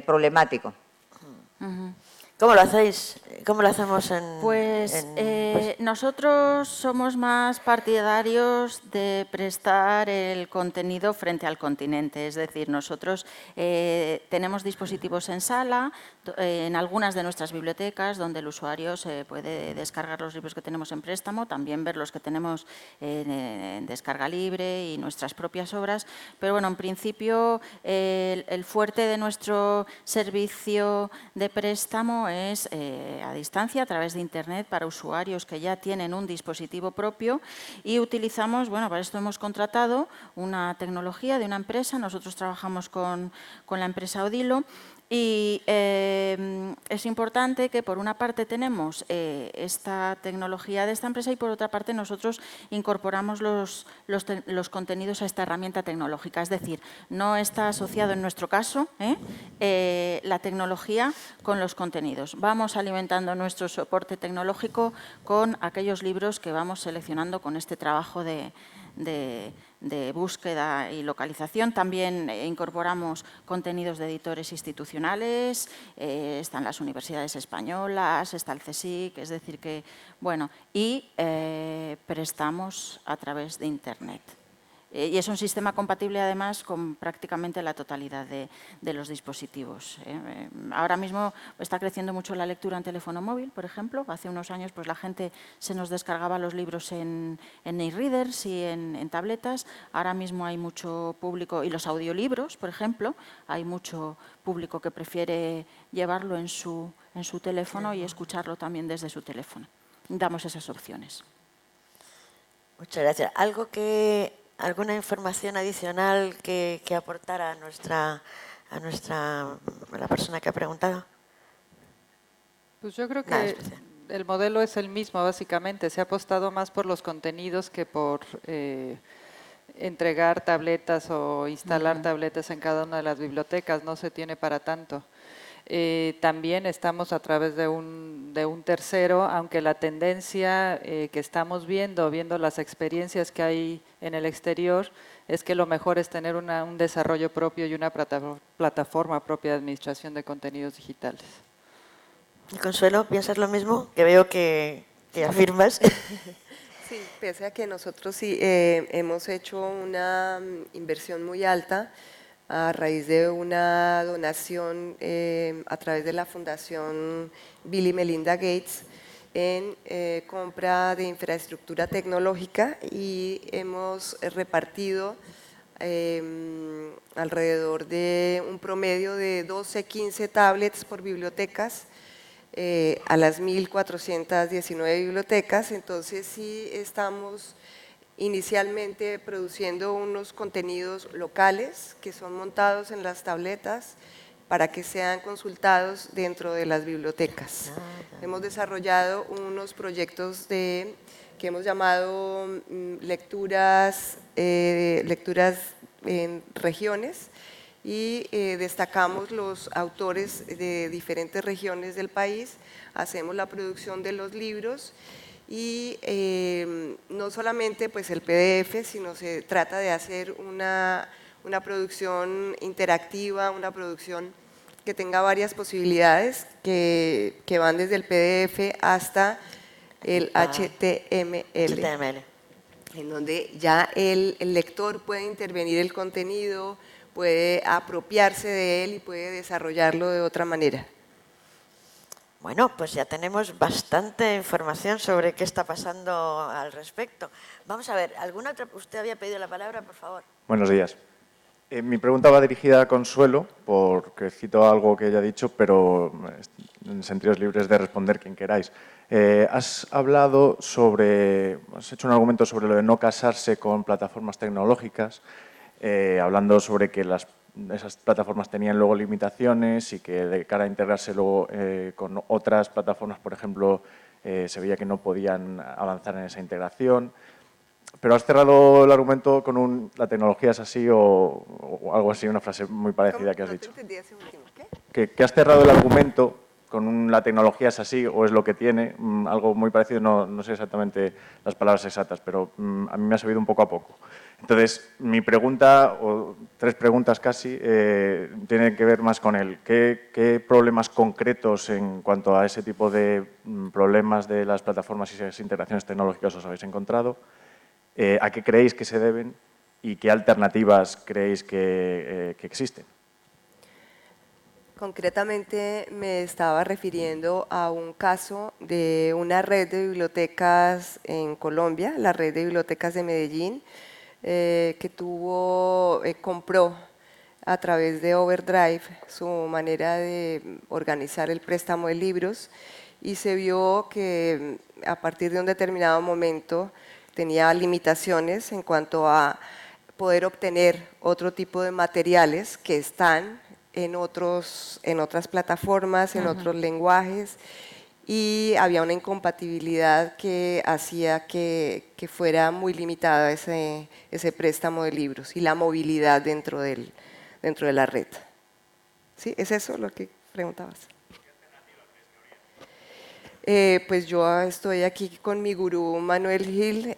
Speaker 5: problemático.
Speaker 1: ¿Cómo lo hacéis? ¿Cómo lo hacemos en...?
Speaker 4: Pues nosotros somos más partidarios de prestar el contenido frente al continente. Es decir, nosotros tenemos dispositivos en sala, en algunas de nuestras bibliotecas, donde el usuario se puede descargar los libros que tenemos en préstamo, también ver los que tenemos en descarga libre y nuestras propias obras. Pero bueno, en principio el fuerte de nuestro servicio de préstamo es a distancia, a través de Internet, para usuarios que ya tienen un dispositivo propio, y utilizamos, bueno, para esto hemos contratado una tecnología de una empresa. Nosotros trabajamos con la empresa Odilo. Y es importante que por una parte tenemos esta tecnología de esta empresa y por otra parte nosotros incorporamos los contenidos a esta herramienta tecnológica. Es decir, no está asociado en nuestro caso la tecnología con los contenidos. Vamos alimentando nuestro soporte tecnológico con aquellos libros que vamos seleccionando con este trabajo de búsqueda y localización. También incorporamos contenidos de editores institucionales, están las universidades españolas, está el CSIC, es decir que, bueno, y prestamos a través de Internet. Y es un sistema compatible, además, con prácticamente la totalidad de los dispositivos. Ahora mismo está creciendo mucho la lectura en teléfono móvil, por ejemplo. Hace unos años pues, la gente se nos descargaba los libros en e-readers y en tabletas. Ahora mismo hay mucho público, y los audiolibros, por ejemplo, hay mucho público que prefiere llevarlo en su teléfono y escucharlo también desde su teléfono. Damos esas opciones.
Speaker 1: Muchas gracias. ¿Alguna información adicional que aportar a la persona que ha preguntado?
Speaker 3: Pues yo creo que el modelo es el mismo, básicamente. Se ha apostado más por los contenidos que por entregar tabletas o instalar tabletas en cada una de las bibliotecas. No se tiene para tanto. También estamos a través de un tercero, aunque la tendencia que estamos viendo las experiencias que hay en el exterior, es que lo mejor es tener un desarrollo propio y una plataforma propia de administración de contenidos digitales.
Speaker 1: ¿Y Consuelo, piensas lo mismo? Que veo que afirmas.
Speaker 2: Sí, pese a que nosotros sí hemos hecho una inversión muy alta a raíz de una donación a través de la Fundación Bill y Melinda Gates en compra de infraestructura tecnológica, y hemos repartido alrededor de un promedio de 12-15 tablets por bibliotecas a las 1.419 bibliotecas. Entonces sí estamos inicialmente produciendo unos contenidos locales que son montados en las tabletas para que sean consultados dentro de las bibliotecas. Hemos desarrollado unos proyectos que hemos llamado lecturas en regiones, y destacamos los autores de diferentes regiones del país, hacemos la producción de los libros. Y no solamente pues, el PDF, sino se trata de hacer una producción interactiva, una producción que tenga varias posibilidades, que van desde el PDF hasta el HTML, en donde ya el lector puede intervenir el contenido, puede apropiarse de él y puede desarrollarlo de otra manera.
Speaker 1: Bueno, pues ya tenemos bastante información sobre qué está pasando al respecto. Vamos a ver, ¿alguna otra? Usted había pedido la palabra, por favor.
Speaker 6: Buenos días. Mi pregunta va dirigida a Consuelo, porque cito algo que ella ha dicho, pero en sentidos libres de responder quien queráis. Has hecho un argumento sobre lo de no casarse con plataformas tecnológicas, hablando sobre que esas plataformas tenían luego limitaciones y que de cara a integrarse luego con otras plataformas, por ejemplo, se veía que no podían avanzar en esa integración. Pero has cerrado el argumento con la tecnología es así o algo así, una frase muy parecida que has dicho.
Speaker 2: No te entendí ese último. ¿Qué?
Speaker 6: Que has cerrado el argumento la tecnología es así o es lo que tiene, algo muy parecido, no sé exactamente las palabras exactas, pero a mí me ha sabido un poco a poco. Entonces, mi pregunta, o 3 preguntas casi, tienen que ver más con ¿qué problemas concretos en cuanto a ese tipo de problemas de las plataformas y esas integraciones tecnológicas os habéis encontrado? ¿A qué creéis que se deben y qué alternativas creéis que existen?
Speaker 2: Concretamente me estaba refiriendo a un caso de una red de bibliotecas en Colombia, la red de bibliotecas de Medellín, que compró a través de Overdrive su manera de organizar el préstamo de libros y se vio que a partir de un determinado momento tenía limitaciones en cuanto a poder obtener otro tipo de materiales que están en otras plataformas, en otros lenguajes, y había una incompatibilidad que hacía que fuera muy limitada ese préstamo de libros y la movilidad dentro de la red. ¿Sí? ¿Es eso lo que preguntabas? Pues yo estoy aquí con mi gurú Manuel Gil,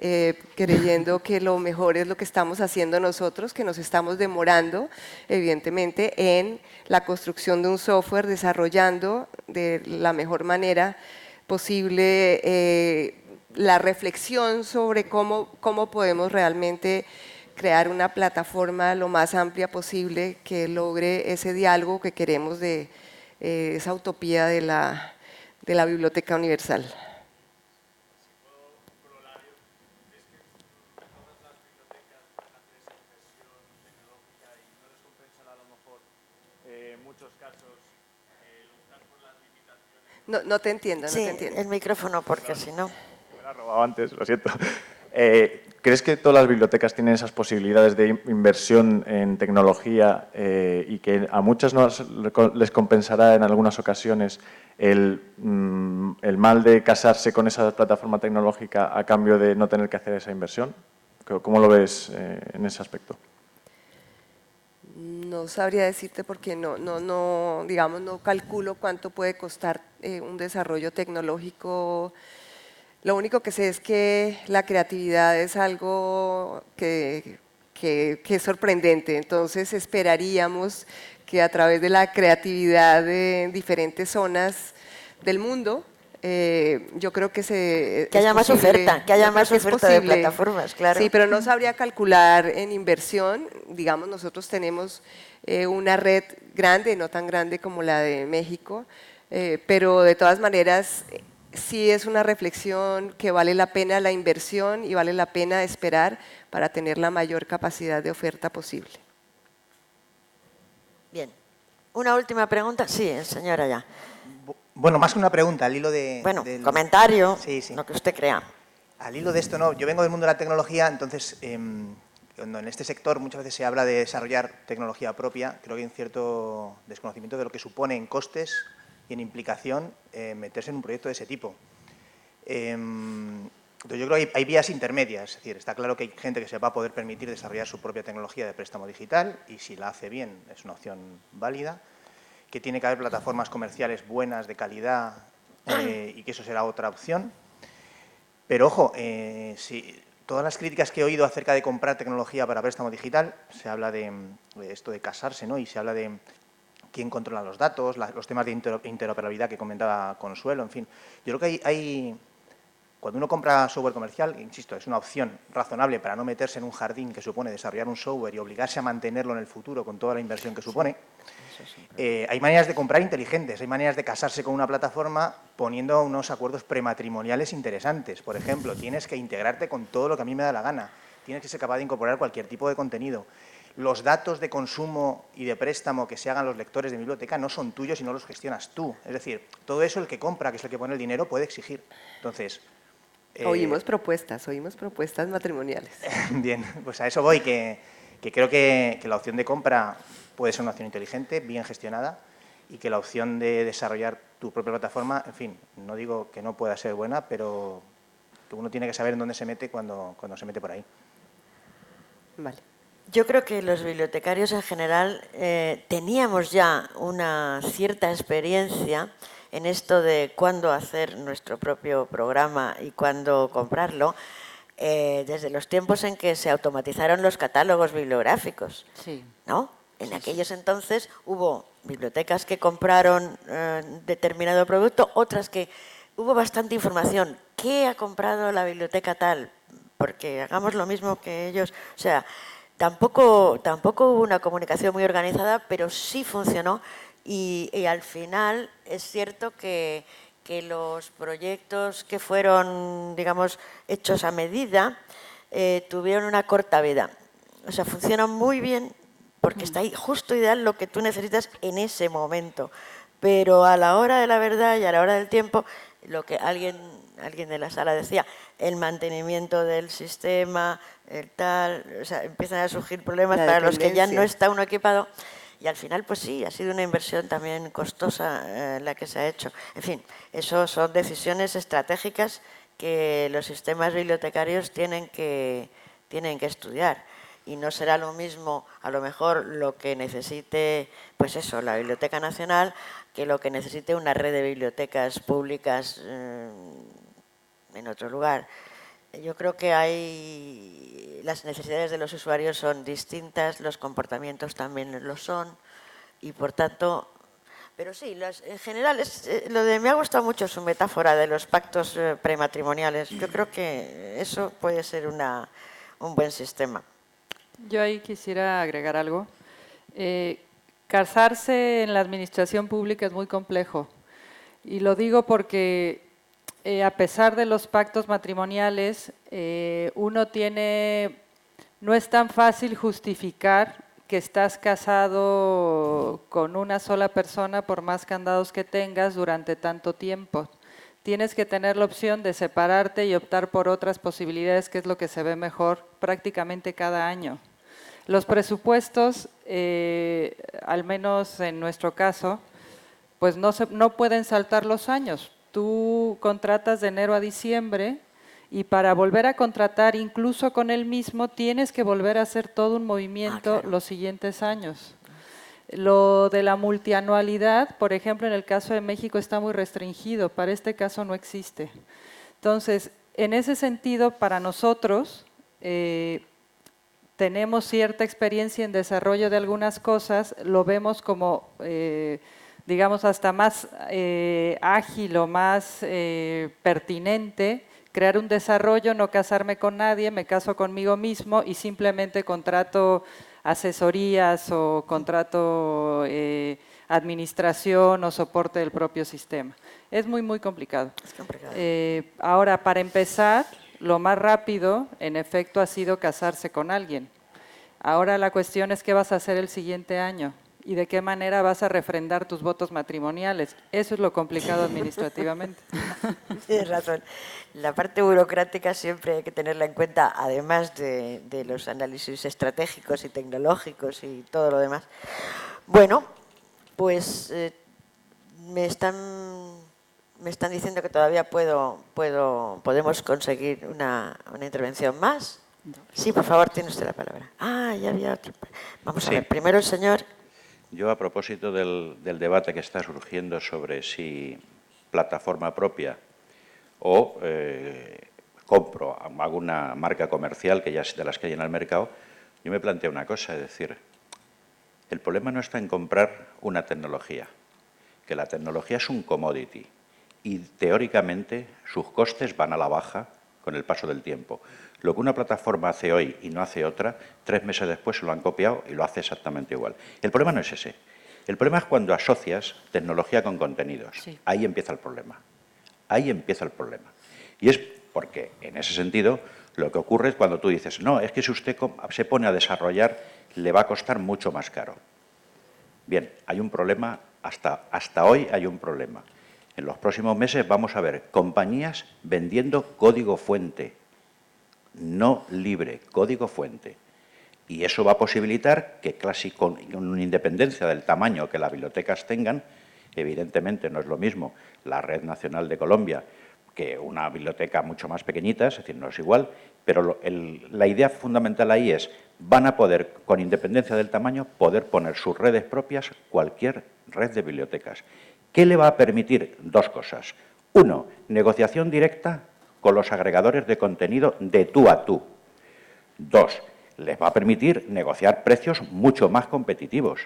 Speaker 2: creyendo que lo mejor es lo que estamos haciendo nosotros, que nos estamos demorando, evidentemente, en la construcción de un software, desarrollando de la mejor manera posible la reflexión sobre cómo podemos realmente crear una plataforma lo más amplia posible que logre ese diálogo que queremos de esa utopía de la Biblioteca Universal. No te entiendo, no
Speaker 1: Sí,
Speaker 2: te entiendo.
Speaker 1: el micrófono, porque si no...
Speaker 6: Me lo he robado antes, lo siento. ¿Crees que todas las bibliotecas tienen esas posibilidades de inversión en tecnología y que a muchas no les compensará en algunas ocasiones el mal de casarse con esa plataforma tecnológica a cambio de no tener que hacer esa inversión? ¿Cómo lo ves en ese aspecto?
Speaker 2: No sabría decirte porque digamos, no calculo cuánto puede costar un desarrollo tecnológico. Lo único que sé es que la creatividad es algo que es sorprendente, entonces esperaríamos que a través de la creatividad de diferentes zonas del mundo, yo creo que
Speaker 1: haya más oferta, que haya más oferta de plataformas, claro.
Speaker 2: Sí, pero no sabría calcular en inversión. Digamos, nosotros tenemos una red grande, no tan grande como la de México, pero de todas maneras sí es una reflexión que vale la pena la inversión y vale la pena esperar para tener la mayor capacidad de oferta posible.
Speaker 1: Bien. ¿Una última pregunta? Sí, señora, ya.
Speaker 7: Bueno, más que una pregunta, al hilo de...
Speaker 1: Bueno, comentario,
Speaker 7: sí.
Speaker 1: lo que usted crea.
Speaker 7: Al hilo de esto, no, yo vengo del mundo de la tecnología, entonces cuando en este sector muchas veces se habla de desarrollar tecnología propia, creo que hay un cierto desconocimiento de lo que supone en costes y en implicación meterse en un proyecto de ese tipo. Entonces yo creo que hay vías intermedias, es decir, está claro que hay gente que se va a poder permitir desarrollar su propia tecnología de préstamo digital y si la hace bien es una opción válida, que tiene que haber plataformas comerciales buenas, de calidad y que eso será otra opción. Pero ojo, si todas las críticas que he oído acerca de comprar tecnología para préstamo digital, se habla de esto de casarse, ¿no? Y se habla de quién controla los datos, los temas de interoperabilidad que comentaba Consuelo, en fin. Yo creo que hay cuando uno compra software comercial, insisto, es una opción razonable para no meterse en un jardín que supone desarrollar un software y obligarse a mantenerlo en el futuro con toda la inversión que supone. Hay maneras de comprar inteligentes, hay maneras de casarse con una plataforma poniendo unos acuerdos prematrimoniales interesantes. Por ejemplo, tienes que integrarte con todo lo que a mí me da la gana, tienes que ser capaz de incorporar cualquier tipo de contenido. Los datos de consumo y de préstamo que se hagan los lectores de biblioteca no son tuyos y no los gestionas tú. Es decir, todo eso el que compra, que es el que pone el dinero, puede exigir. Entonces,
Speaker 2: oímos propuestas matrimoniales.
Speaker 7: Bien, pues a eso voy, que creo que la opción de compra puede ser una opción inteligente, bien gestionada, y que la opción de desarrollar tu propia plataforma, en fin, no digo que no pueda ser buena, pero que uno tiene que saber en dónde se mete cuando se mete por ahí.
Speaker 2: Vale.
Speaker 1: Yo creo que los bibliotecarios en general teníamos ya una cierta experiencia en esto de cuándo hacer nuestro propio programa y cuándo comprarlo, desde los tiempos en que se automatizaron los catálogos bibliográficos,
Speaker 3: Sí.
Speaker 1: ¿no? En aquellos entonces hubo bibliotecas que compraron determinado producto, otras que hubo bastante información. ¿Qué ha comprado la biblioteca tal? Porque hagamos lo mismo que ellos. O sea, tampoco hubo una comunicación muy organizada, pero sí funcionó y al final es cierto que los proyectos que fueron, digamos, hechos a medida tuvieron una corta vida. O sea, funcionan muy bien porque está ahí justo ideal lo que tú necesitas en ese momento. Pero a la hora de la verdad y a la hora del tiempo, lo que alguien de la sala decía, el mantenimiento del sistema, el tal, o sea, empiezan a surgir problemas para los que ya no está uno equipado. Y al final, pues sí, ha sido una inversión también costosa la que se ha hecho. En fin, eso son decisiones estratégicas que los sistemas bibliotecarios tienen que estudiar. Y no será lo mismo, a lo mejor, lo que necesite, pues eso, la Biblioteca Nacional, que lo que necesite una red de bibliotecas públicas en otro lugar. Yo creo que las necesidades de los usuarios son distintas, los comportamientos también lo son, y por tanto... Pero sí, en general, me ha gustado mucho su metáfora de los pactos prematrimoniales. Yo creo que eso puede ser un buen sistema.
Speaker 3: Yo ahí quisiera agregar algo. Casarse en la administración pública es muy complejo. Y lo digo porque a pesar de los pactos matrimoniales, no es tan fácil justificar que estás casado con una sola persona por más candados que tengas durante tanto tiempo. Tienes que tener la opción de separarte y optar por otras posibilidades, que es lo que se ve mejor prácticamente cada año. Los presupuestos, al menos en nuestro caso, pues no pueden saltar los años. Tú contratas de enero a diciembre y para volver a contratar, incluso con el mismo, tienes que volver a hacer todo un movimiento
Speaker 1: claro.
Speaker 3: los siguientes años. Lo de la multianualidad, por ejemplo, en el caso de México está muy restringido, para este caso no existe. Entonces, en ese sentido, para nosotros, tenemos cierta experiencia en desarrollo de algunas cosas, lo vemos como, digamos, hasta más ágil o más pertinente, crear un desarrollo, no casarme con nadie, me caso conmigo mismo y simplemente contrato asesorías o contrato administración o soporte del propio sistema. Es muy, muy complicado.
Speaker 1: Es complicado.
Speaker 3: Ahora, para empezar, lo más rápido, en efecto, ha sido casarse con alguien. Ahora la cuestión es qué vas a hacer el siguiente año y de qué manera vas a refrendar tus votos matrimoniales. Eso es lo complicado administrativamente.
Speaker 1: Tienes razón. La parte burocrática siempre hay que tenerla en cuenta, además de los análisis estratégicos y tecnológicos y todo lo demás. Bueno, pues me están diciendo que todavía podemos conseguir una intervención más. Sí, por favor, tiene usted la palabra. Ah, ya había otro. Vamos a ver, primero el señor.
Speaker 8: Yo, a propósito del debate que está surgiendo sobre si plataforma propia o compro, hago una marca comercial que ya es de las que hay en el mercado, yo me planteo una cosa, es decir, el problema no está en comprar una tecnología, que la tecnología es un commodity y teóricamente sus costes van a la baja con el paso del tiempo. Lo que una plataforma hace hoy y no hace otra, 3 meses después se lo han copiado y lo hace exactamente igual. El problema no es ese. El problema es cuando asocias tecnología con contenidos. Sí. Ahí empieza el problema. Ahí empieza el problema. Y es porque, en ese sentido, lo que ocurre es cuando tú dices, no, es que si usted se pone a desarrollar, le va a costar mucho más caro. Bien, hay un problema, hasta hoy hay un problema. En los próximos meses vamos a ver compañías vendiendo código fuente, no libre, código fuente. Y eso va a posibilitar que casi con independencia del tamaño que las bibliotecas tengan, evidentemente no es lo mismo la Red Nacional de Colombia que una biblioteca mucho más pequeñita, es decir, no es igual, pero la idea fundamental ahí es, van a poder, con independencia del tamaño, poder poner sus redes propias, cualquier red de bibliotecas. ¿Qué le va a permitir? Dos cosas. Uno, negociación directa con los agregadores de contenido de tú a tú. Dos, les va a permitir negociar precios mucho más competitivos.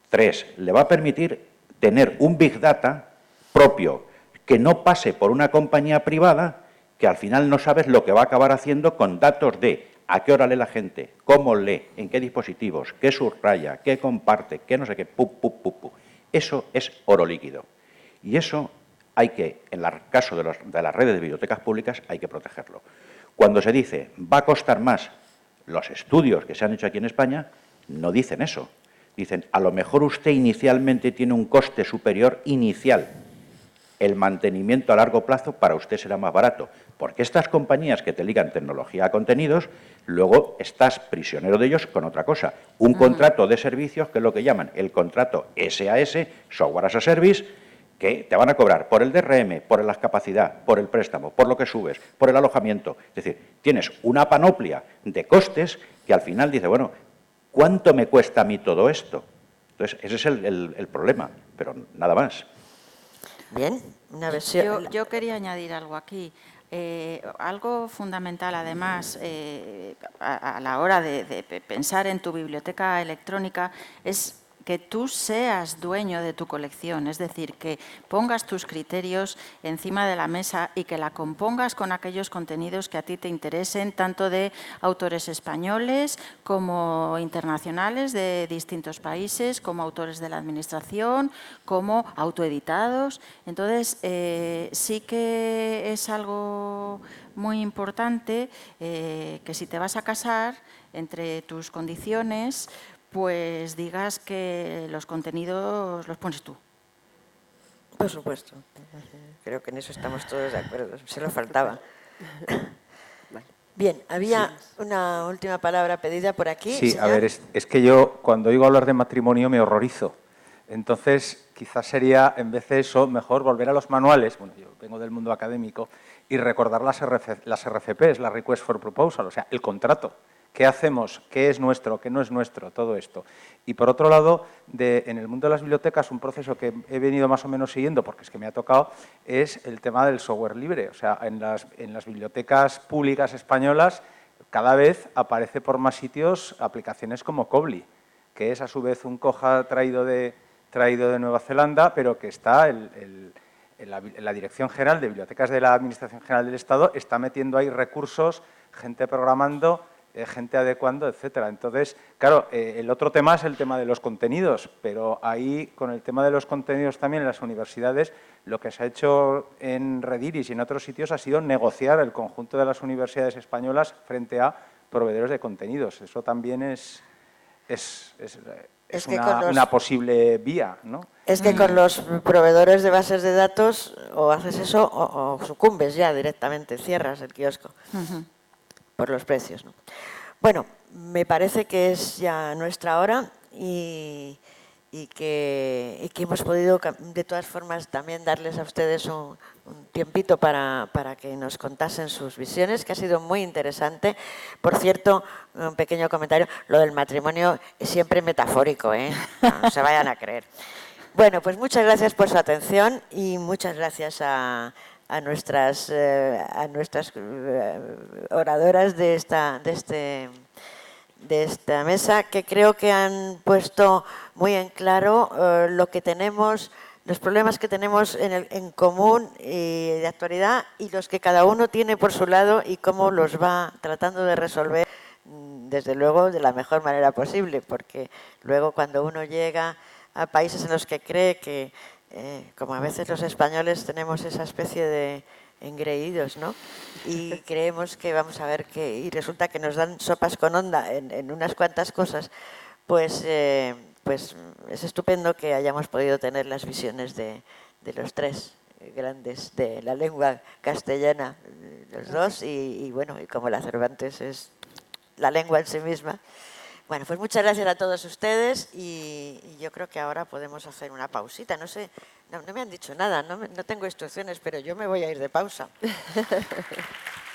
Speaker 8: Tres, le va a permitir tener un Big Data propio que no pase por una compañía privada que al final no sabes lo que va a acabar haciendo con datos de a qué hora lee la gente, cómo lee, en qué dispositivos, qué subraya, qué comparte, qué no sé qué, Eso es oro líquido. Y eso hay que, en el caso de las redes de bibliotecas públicas, hay que protegerlo. Cuando se dice va a costar más, los estudios que se han hecho aquí en España no dicen eso. Dicen, a lo mejor usted inicialmente tiene un coste superior inicial. El mantenimiento a largo plazo para usted será más barato, porque estas compañías que te ligan tecnología a contenidos, luego estás prisionero de ellos con otra cosa, un contrato de servicios que es lo que llaman el contrato SAS, Software as a Service, que te van a cobrar por el DRM, por la capacidad, por el préstamo, por lo que subes, por el alojamiento. Es decir, tienes una panoplia de costes que al final dice, bueno, ¿cuánto me cuesta a mí todo esto? Entonces, ese es el problema, pero nada más.
Speaker 1: Bien, una versión.
Speaker 4: Yo quería añadir algo aquí. Algo fundamental, además, a la hora de pensar en tu biblioteca electrónica es que tú seas dueño de tu colección, es decir, que pongas tus criterios encima de la mesa y que la compongas con aquellos contenidos que a ti te interesen, tanto de autores españoles como internacionales de distintos países, como autores de la administración, como autoeditados. Entonces, sí que es algo muy importante que si te vas a casar, entre tus condiciones, pues digas que los contenidos los pones tú.
Speaker 1: Por supuesto. Creo que en eso estamos todos de acuerdo. Se lo faltaba. Bien, había una última palabra pedida por aquí.
Speaker 9: Sí,
Speaker 1: señor.
Speaker 9: a ver, es que yo cuando oigo hablar de matrimonio me horrorizo. Entonces, quizás sería, en vez de eso, mejor volver a los manuales. Bueno, yo vengo del mundo académico y recordar las RFPs, la Request for Proposal, o sea, el contrato. ¿Qué hacemos? ¿Qué es nuestro? ¿Qué no es nuestro? Todo esto. Y por otro lado, en el mundo de las bibliotecas, un proceso que he venido más o menos siguiendo, porque es que me ha tocado, es el tema del software libre. O sea, en las bibliotecas públicas españolas cada vez aparece por más sitios aplicaciones como Cobly, que es a su vez un Koha traído de Nueva Zelanda, pero que está en la Dirección General de Bibliotecas de la Administración General del Estado, está metiendo ahí recursos, gente programando, gente adecuando, etcétera. Entonces, claro, el otro tema es el tema de los contenidos, pero ahí, con el tema de los contenidos también en las universidades, lo que se ha hecho en Rediris y en otros sitios ha sido negociar el conjunto de las universidades españolas frente a proveedores de contenidos. Eso también es una posible vía, ¿no?
Speaker 1: Es que con los proveedores de bases de datos o haces eso o sucumbes ya directamente, cierras el kiosco. Por los precios, ¿no? Bueno, me parece que es ya nuestra hora y que hemos podido, de todas formas, también darles a ustedes un tiempito para que nos contasen sus visiones, que ha sido muy interesante. Por cierto, un pequeño comentario, lo del matrimonio es siempre metafórico, ¿eh? No se vayan a creer. Bueno, pues muchas gracias por su atención y muchas gracias a nuestras oradoras de esta mesa, que creo que han puesto muy en claro lo que tenemos, los problemas que tenemos en común y de actualidad y los que cada uno tiene por su lado y cómo los va tratando de resolver, desde luego, de la mejor manera posible, porque luego cuando uno llega a países en los que cree que como a veces los españoles tenemos esa especie de engreídos, ¿no? Y creemos que vamos a ver qué, y resulta que nos dan sopas con onda en unas cuantas cosas, pues es estupendo que hayamos podido tener las visiones de los tres grandes de la lengua castellana, los dos, y bueno, y como la Cervantes es la lengua en sí misma. Bueno, pues muchas gracias a todos ustedes y yo creo que ahora podemos hacer una pausita. No sé, no me han dicho nada, no tengo instrucciones, pero yo me voy a ir de pausa.